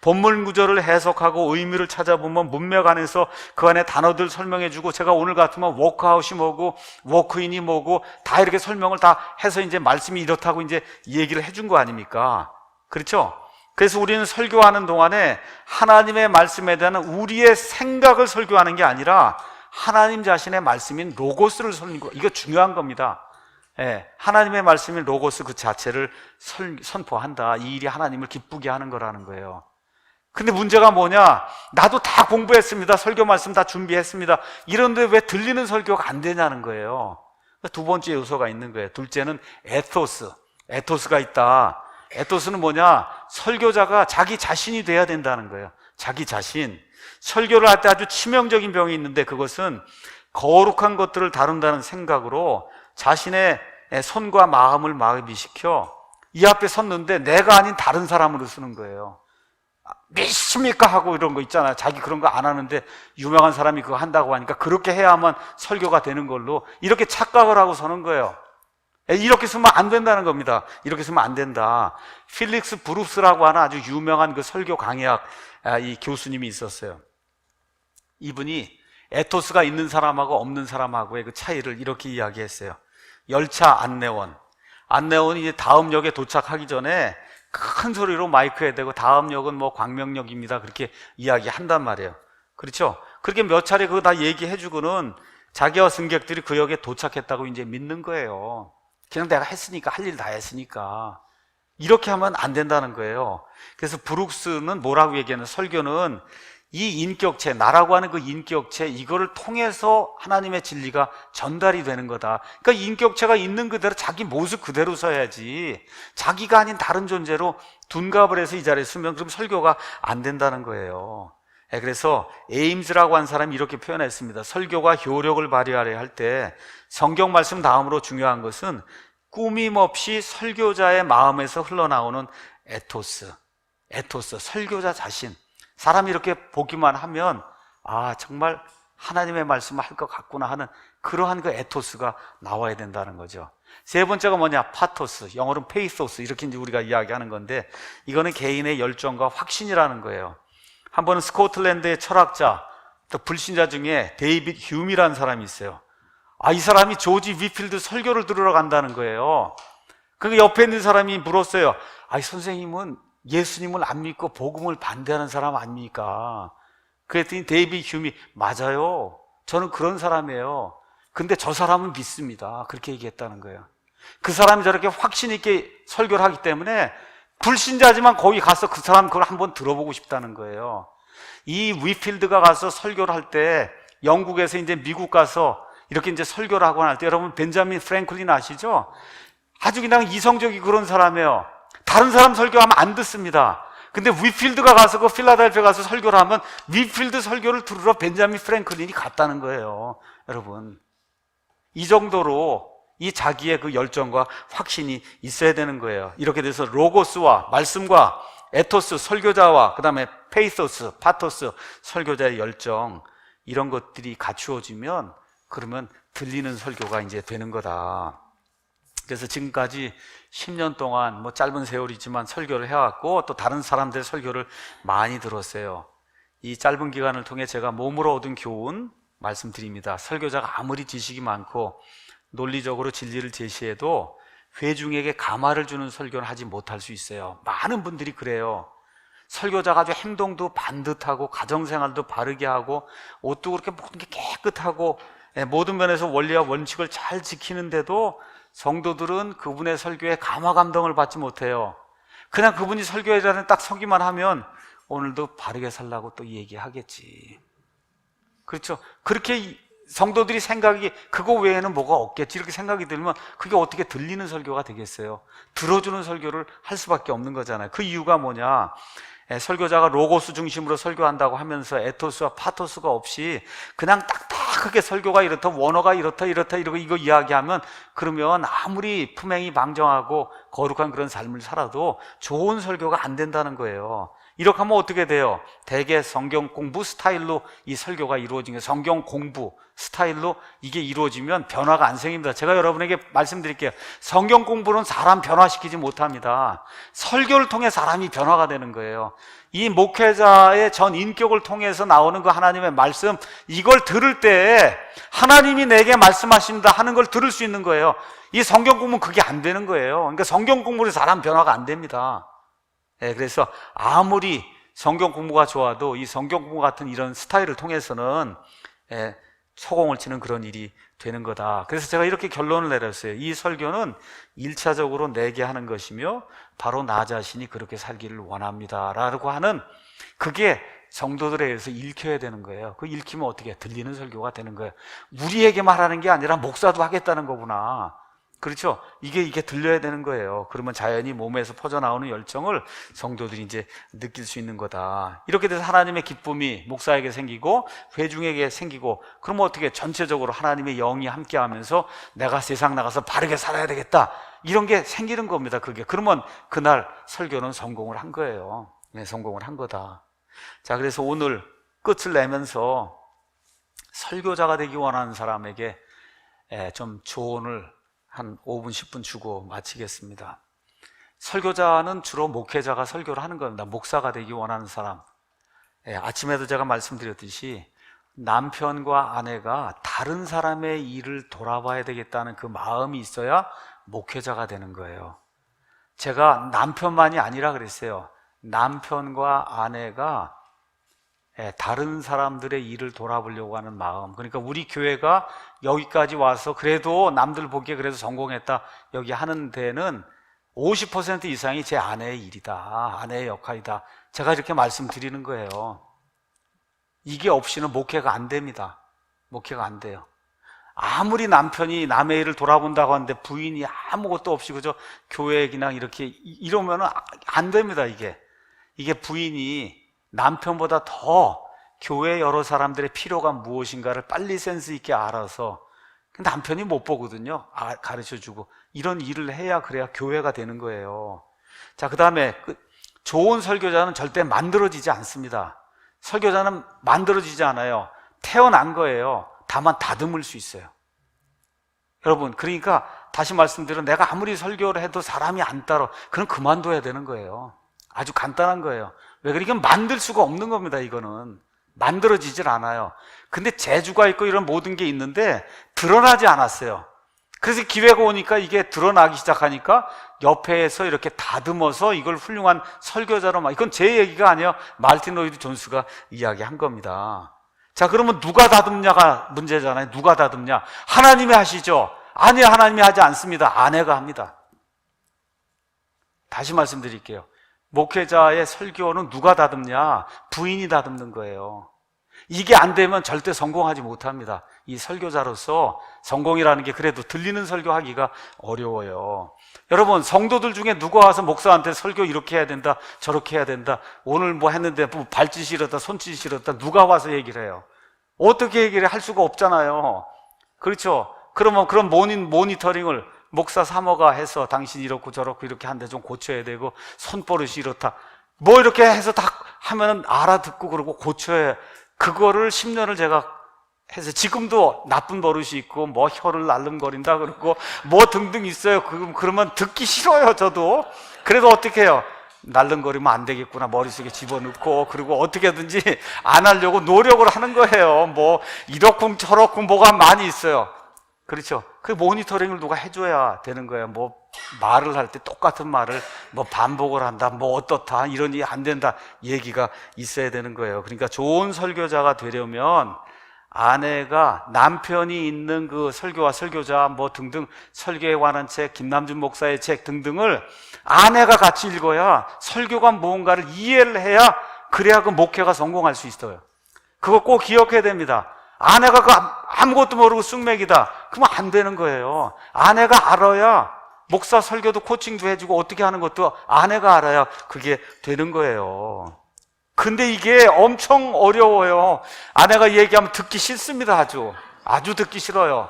본문 구절을 해석하고 의미를 찾아보면 문맥 안에서 그 안에 단어들 설명해주고, 제가 오늘 같으면 워크아웃이 뭐고 워크인이 뭐고 다 이렇게 설명을 다 해서 이제 말씀이 이렇다고 이제 얘기를 해준 거 아닙니까? 그렇죠? 그래서 우리는 설교하는 동안에 하나님의 말씀에 대한 우리의 생각을 설교하는 게 아니라 하나님 자신의 말씀인 로고스를 설교, 이거 중요한 겁니다. 하나님의 말씀인 로고스 그 자체를 선포한다. 이 일이 하나님을 기쁘게 하는 거라는 거예요. 근데 문제가 뭐냐? 나도 다 공부했습니다. 설교 말씀 다 준비했습니다. 이런데 왜 들리는 설교가 안 되냐는 거예요. 2번째 요소가 있는 거예요. 둘째는 에토스가 있다. 에토스는 뭐냐? 설교자가 자기 자신이 돼야 된다는 거예요. 자기 자신. 설교를 할 때 아주 치명적인 병이 있는데, 그것은 거룩한 것들을 다룬다는 생각으로 자신의 손과 마음을 마비시켜 이 앞에 섰는데 내가 아닌 다른 사람으로 쓰는 거예요. 믿습니까? 하고 이런 거 있잖아요. 자기 그런 거 안 하는데 유명한 사람이 그거 한다고 하니까 그렇게 해야만 설교가 되는 걸로 이렇게 착각을 하고 서는 거예요. 이렇게 쓰면 안 된다는 겁니다. 이렇게 쓰면 안 된다. 필릭스 브룩스라고 하는 아주 유명한 그 설교 강의학 이 교수님이 있었어요. 이분이 에토스가 있는 사람하고 없는 사람하고의 그 차이를 이렇게 이야기했어요. 열차 안내원이 이제 다음 역에 도착하기 전에 큰 소리로 마이크에 대고 다음 역은 뭐 광명역입니다, 그렇게 이야기한단 말이에요. 그렇죠? 그렇게 몇 차례 그거 다 얘기해주고는 자기와 승객들이 그 역에 도착했다고 이제 믿는 거예요. 그냥 내가 했으니까, 할 일 다 했으니까. 이렇게 하면 안 된다는 거예요. 그래서 브룩스는 뭐라고 얘기하는, 설교는 이 인격체, 나라고 하는 그 인격체, 이거를 통해서 하나님의 진리가 전달이 되는 거다. 그러니까 인격체가 있는 그대로 자기 모습 그대로 서야지, 자기가 아닌 다른 존재로 둔갑을 해서 이 자리에 서면 그럼 설교가 안 된다는 거예요. 그래서 에임스라고 한 사람이 이렇게 표현했습니다. 설교가 효력을 발휘하려 할 때 성경 말씀 다음으로 중요한 것은 꾸밈없이 설교자의 마음에서 흘러나오는 에토스, 설교자 자신. 사람이 이렇게 보기만 하면 정말 하나님의 말씀을 할 것 같구나 하는 그러한 그 에토스가 나와야 된다는 거죠. 3번째가 뭐냐? 파토스, 영어로는 페이소스, 이렇게 이제 우리가 이야기하는 건데, 이거는 개인의 열정과 확신이라는 거예요. 한 번은 스코틀랜드의 철학자, 또 불신자 중에 데이빗 휴미라는 사람이 있어요. 이 사람이 조지 위필드 설교를 들으러 간다는 거예요. 그 옆에 있는 사람이 물었어요. 선생님은 예수님을 안 믿고 복음을 반대하는 사람 아닙니까? 그랬더니 데이빗 휴미, 맞아요, 저는 그런 사람이에요. 근데 저 사람은 믿습니다. 그렇게 얘기했다는 거예요. 그 사람이 저렇게 확신 있게 설교를 하기 때문에 불신자지만 거기 가서 그 사람 그걸 한번 들어보고 싶다는 거예요. 이 위필드가 가서 설교를 할 때, 영국에서 이제 미국 가서 이렇게 이제 설교를 하고 할 때, 여러분 벤자민 프랭클린 아시죠? 아주 그냥 이성적이 그런 사람이에요. 다른 사람 설교하면 안 듣습니다. 근데 위필드가 가서 그 필라델피아 가서 설교를 하면 위필드 설교를 들으러 벤자민 프랭클린이 갔다는 거예요. 여러분, 이 정도로 이 자기의 그 열정과 확신이 있어야 되는 거예요. 이렇게 돼서 로고스와 말씀과 에토스, 설교자와 그 다음에 페이소스, 파토스, 설교자의 열정, 이런 것들이 갖추어지면 그러면 들리는 설교가 이제 되는 거다. 그래서 지금까지 10년 동안 뭐 짧은 세월이지만 설교를 해왔고, 또 다른 사람들의 설교를 많이 들었어요. 이 짧은 기간을 통해 제가 몸으로 얻은 교훈 말씀드립니다. 설교자가 아무리 지식이 많고 논리적으로 진리를 제시해도 회중에게 감화를 주는 설교는 하지 못할 수 있어요. 많은 분들이 그래요. 설교자가 아주 행동도 반듯하고 가정생활도 바르게 하고 옷도 그렇게 모든 게 깨끗하고 모든 면에서 원리와 원칙을 잘 지키는데도 성도들은 그분의 설교에 감화감동을 받지 못해요. 그냥 그분이 설교회라는 딱 서기만 하면 오늘도 바르게 살라고 또 얘기하겠지. 그렇죠? 그렇게 성도들이 생각이 그거 외에는 뭐가 없겠지 이렇게 생각이 들면 그게 어떻게 들리는 설교가 되겠어요? 들어주는 설교를 할 수밖에 없는 거잖아요. 그 이유가 뭐냐? 설교자가 로고스 중심으로 설교한다고 하면서 에토스와 파토스가 없이 그냥 딱딱하게 설교가 이렇다, 원어가 이렇다 이러고 이거 이야기하면 그러면 아무리 품행이 방정하고 거룩한 그런 삶을 살아도 좋은 설교가 안 된다는 거예요. 이렇게 하면 어떻게 돼요? 대개 성경 공부 스타일로 이 설교가 이루어진 게 성경 공부 스타일로 이게 이루어지면 변화가 안 생깁니다. 제가 여러분에게 말씀드릴게요. 성경 공부는 사람 변화시키지 못합니다. 설교를 통해 사람이 변화가 되는 거예요. 이 목회자의 전 인격을 통해서 나오는 그 하나님의 말씀, 이걸 들을 때 하나님이 내게 말씀하신다 하는 걸 들을 수 있는 거예요. 이 성경 공부는 그게 안 되는 거예요. 그러니까 성경 공부는 사람 변화가 안 됩니다. 그래서 아무리 성경 공부가 좋아도 이 성경 공부 같은 이런 스타일을 통해서는 소공을 치는 그런 일이 되는 거다. 그래서 제가 이렇게 결론을 내렸어요. 이 설교는 1차적으로 내게 하는 것이며 바로 나 자신이 그렇게 살기를 원합니다 라고 하는, 그게 성도들에 의해서 읽혀야 되는 거예요. 그 읽히면 어떻게 들리는 설교가 되는 거예요. 우리에게 말하는 게 아니라 목사도 하겠다는 거구나. 그렇죠? 이게 들려야 되는 거예요. 그러면 자연히 몸에서 퍼져나오는 열정을 성도들이 이제 느낄 수 있는 거다. 이렇게 돼서 하나님의 기쁨이 목사에게 생기고 회중에게 생기고, 그러면 어떻게 전체적으로 하나님의 영이 함께 하면서 내가 세상 나가서 바르게 살아야 되겠다, 이런 게 생기는 겁니다. 그러면 그날 설교는 성공을 한 거예요. 성공을 한 거다. 자, 그래서 오늘 끝을 내면서 설교자가 되기 원하는 사람에게 좀 조언을 한 5분, 10분 주고 마치겠습니다. 설교자는 주로 목회자가 설교를 하는 겁니다. 목사가 되기 원하는 사람. 아침에도 제가 말씀드렸듯이 남편과 아내가 다른 사람의 일을 돌아봐야 되겠다는 그 마음이 있어야 목회자가 되는 거예요. 제가 남편만이 아니라 그랬어요. 남편과 아내가 다른 사람들의 일을 돌아보려고 하는 마음. 그러니까 우리 교회가 여기까지 와서 그래도 남들 보기에 그래도 성공했다 여기 하는 데는 50% 이상이 제 아내의 일이다, 아내의 역할이다, 제가 이렇게 말씀드리는 거예요. 이게 없이는 목회가 안 됩니다. 목회가 안 돼요. 아무리 남편이 남의 일을 돌아본다고 하는데 부인이 아무것도 없이 그저 교회에 그냥 이렇게 이러면 안 됩니다. 이게 부인이 남편보다 더 교회 여러 사람들의 필요가 무엇인가를 빨리 센스 있게 알아서, 남편이 못 보거든요. 가르쳐주고 이런 일을 해야 그래야 교회가 되는 거예요. 자, 그 다음에 좋은 설교자는 절대 만들어지지 않습니다. 설교자는 만들어지지 않아요. 태어난 거예요. 다만 다듬을 수 있어요. 여러분, 그러니까 다시 말씀드려, 내가 아무리 설교를 해도 사람이 안 따라, 그럼 그만둬야 되는 거예요. 아주 간단한 거예요. 왜 그래? 이건 만들 수가 없는 겁니다. 이거는 만들어지질 않아요. 근데 재주가 있고 이런 모든 게 있는데 드러나지 않았어요. 그래서 기회가 오니까 이게 드러나기 시작하니까 옆에서 이렇게 다듬어서 이걸 훌륭한 설교자로, 이건 제 얘기가 아니에요. 마르틴 로이드 존스가 이야기한 겁니다. 자, 그러면 누가 다듬냐가 문제잖아요. 누가 다듬냐? 하나님이 하시죠? 아니요, 하나님이 하지 않습니다. 아내가 합니다. 다시 말씀드릴게요. 목회자의 설교는 누가 다듬냐? 부인이 다듬는 거예요. 이게 안 되면 절대 성공하지 못합니다. 이 설교자로서 성공이라는 게 그래도 들리는 설교하기가 어려워요. 여러분, 성도들 중에 누가 와서 목사한테 설교 이렇게 해야 된다, 저렇게 해야 된다, 오늘 뭐 했는데 뭐 발짓이 이렇다, 손짓이 이렇다, 누가 와서 얘기를 해요? 어떻게 얘기를 할 수가 없잖아요. 그렇죠? 그러면 그런 모니터링을 목사 사모가 해서 당신이 이렇고 저렇고 이렇게 하는데 좀 고쳐야 되고, 손버릇이 이렇다, 뭐 이렇게 해서 다 하면은 알아듣고 그러고 고쳐야. 그거를 10년을 제가 해서 지금도 나쁜 버릇이 있고 뭐 혀를 날름거린다 그러고 뭐 등등 있어요. 그러면 듣기 싫어요. 저도. 그래도 어떻게 해요? 날름거리면 안 되겠구나, 머릿속에 집어넣고, 그리고 어떻게든지 안 하려고 노력을 하는 거예요. 뭐 이렇쿵 저렇쿵 뭐가 많이 있어요. 그렇죠. 그 모니터링을 누가 해줘야 되는 거예요. 뭐 말을 할 때 똑같은 말을 뭐 반복을 한다, 뭐 어떻다, 이러니 안 된다 얘기가 있어야 되는 거예요. 그러니까 좋은 설교자가 되려면 아내가 남편이 있는 그 설교와 설교자 뭐 등등 설교에 관한 책, 김남준 목사의 책 등등을 아내가 같이 읽어야 설교가 뭔가를 이해를 해야 그래야 그 목회가 성공할 수 있어요. 그거 꼭 기억해야 됩니다. 아내가 그 아무것도 모르고 쑥맥이다. 그러면 안 되는 거예요. 아내가 알아야 목사 설교도 코칭도 해주고 어떻게 하는 것도 아내가 알아야 그게 되는 거예요. 근데 이게 엄청 어려워요. 아내가 얘기하면 듣기 싫습니다. 아주 듣기 싫어요.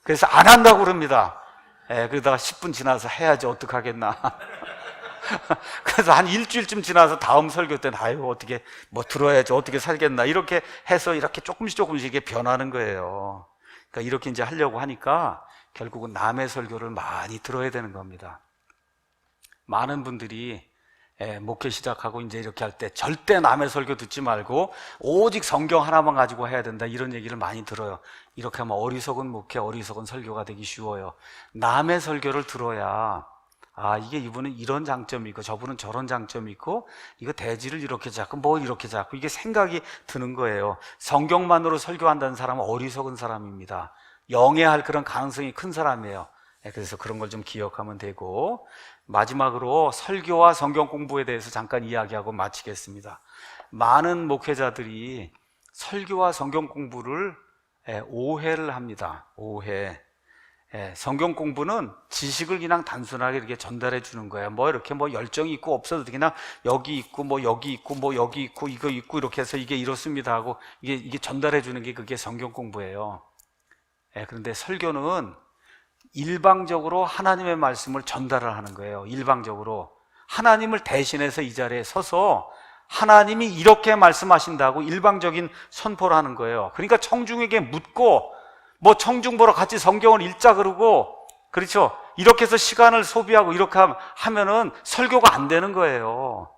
그래서 안 한다고 그럽니다. 그러다가 10분 지나서 해야지 어떡하겠나. 그래서 한 일주일쯤 지나서 다음 설교 때는 아유 어떻게 뭐 들어야지 어떻게 살겠나 이렇게 해서 이렇게 조금씩 이게 변하는 거예요. 그러니까 이렇게 이제 하려고 하니까 결국은 남의 설교를 많이 들어야 되는 겁니다. 많은 분들이 목회 시작하고 이제 이렇게 할 때 절대 남의 설교 듣지 말고 오직 성경 하나만 가지고 해야 된다 이런 얘기를 많이 들어요. 이렇게 하면 어리석은 목회, 어리석은 설교가 되기 쉬워요. 남의 설교를 들어야 이게 이분은 이런 장점이 있고 저분은 저런 장점이 있고 이거 대지를 이렇게 잡고 뭐 이렇게 잡고 이게 생각이 드는 거예요. 성경만으로 설교한다는 사람은 어리석은 사람입니다. 영해할 그런 가능성이 큰 사람이에요. 그래서 그런 걸 좀 기억하면 되고, 마지막으로 설교와 성경 공부에 대해서 잠깐 이야기하고 마치겠습니다. 많은 목회자들이 설교와 성경 공부를 오해를 합니다. 오해. 성경 공부는 지식을 그냥 단순하게 이렇게 전달해 주는 거예요. 뭐 이렇게 뭐 열정이 있고 없어도 그냥 여기 있고 뭐 여기 있고 뭐 여기 있고 이거 있고 이렇게 해서 이게 이렇습니다 하고 이게 전달해 주는 게 그게 성경 공부예요. 그런데 설교는 일방적으로 하나님의 말씀을 전달을 하는 거예요. 일방적으로 하나님을 대신해서 이 자리에 서서 하나님이 이렇게 말씀하신다고 일방적인 선포를 하는 거예요. 그러니까 청중에게 묻고 뭐 청중 보러 같이 성경을 읽자 그러고, 그렇죠? 이렇게 해서 시간을 소비하고 이렇게 하면은 설교가 안 되는 거예요.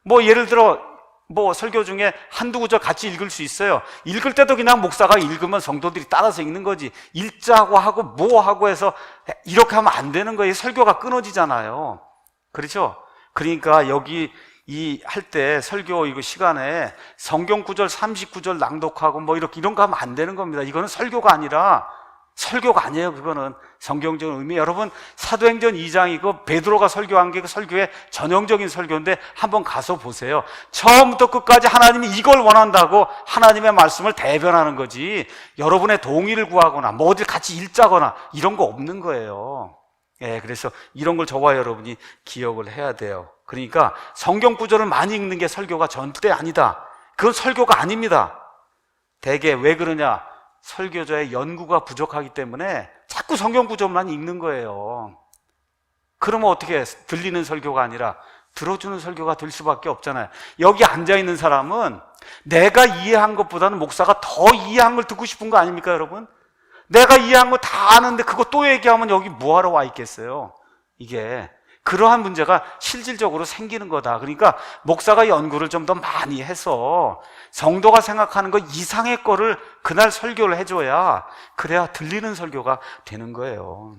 뭐 예를 들어 뭐 설교 중에 한두 구절 같이 읽을 수 있어요. 읽을 때도 그냥 목사가 읽으면 성도들이 따라서 읽는 거지, 읽자고 하고 뭐 하고 해서 이렇게 하면 안 되는 거예요. 설교가 끊어지잖아요. 그렇죠? 그러니까 여기 할 때 설교 이거 시간에 성경 구절 30구절 낭독하고 뭐 이런 거 하면 안 되는 겁니다. 이거는 설교가 아니에요. 그거는 성경적인 의미. 여러분 사도행전 2장이고 베드로가 설교한 게 그 설교의 전형적인 설교인데 한번 가서 보세요. 처음부터 끝까지 하나님이 이걸 원한다고 하나님의 말씀을 대변하는 거지, 여러분의 동의를 구하거나 뭐 어딜 같이 읽자거나 이런 거 없는 거예요. 그래서 이런 걸 저와 여러분이 기억을 해야 돼요. 그러니까 성경 구절을 많이 읽는 게 설교가 절대 아니다. 그건 설교가 아닙니다. 대개 왜 그러냐? 설교자의 연구가 부족하기 때문에 자꾸 성경 구절만 읽는 거예요. 그러면 어떻게 들리는 설교가 아니라 들어주는 설교가 될 수밖에 없잖아요. 여기 앉아있는 사람은 내가 이해한 것보다는 목사가 더 이해한 걸 듣고 싶은 거 아닙니까, 여러분? 내가 이해한 거 다 아는데 그거 또 얘기하면 여기 뭐하러 와 있겠어요? 이게 그러한 문제가 실질적으로 생기는 거다. 그러니까 목사가 연구를 좀 더 많이 해서 성도가 생각하는 것 이상의 거를 그날 설교를 해줘야 그래야 들리는 설교가 되는 거예요.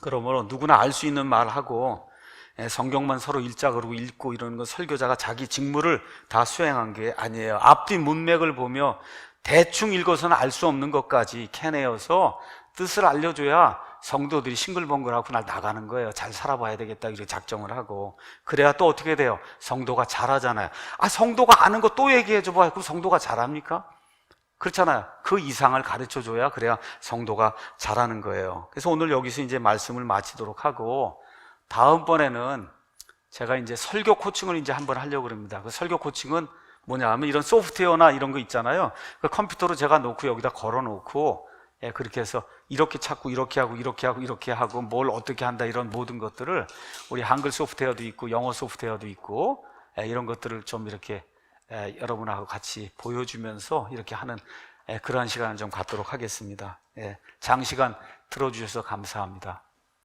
그러므로 누구나 알 수 있는 말하고 성경만 서로 읽자 그러고 읽고 이러는 건 설교자가 자기 직무를 다 수행한 게 아니에요. 앞뒤 문맥을 보며 대충 읽어서는 알 수 없는 것까지 캐내어서 뜻을 알려줘야 성도들이 싱글벙글하고 날 나가는 거예요. 잘 살아봐야 되겠다 이렇게 작정을 하고. 그래야 또 어떻게 돼요? 성도가 잘하잖아요. 성도가 아는 거 또 얘기해줘 봐요. 그럼 성도가 잘합니까? 그렇잖아요. 그 이상을 가르쳐줘야 그래야 성도가 잘하는 거예요. 그래서 오늘 여기서 이제 말씀을 마치도록 하고, 다음번에는 제가 이제 설교 코칭을 이제 한번 하려고 합니다. 그 설교 코칭은 뭐냐 하면 이런 소프트웨어나 이런 거 있잖아요. 그 컴퓨터로 제가 놓고 여기다 걸어 놓고 그렇게 해서 이렇게 찾고 이렇게 하고 이렇게 하고 이렇게 하고 뭘 어떻게 한다 이런 모든 것들을, 우리 한글 소프트웨어도 있고 영어 소프트웨어도 있고 이런 것들을 좀 이렇게 여러분하고 같이 보여주면서 이렇게 하는 그러한 시간을 좀 갖도록 하겠습니다. 장시간 들어주셔서 감사합니다.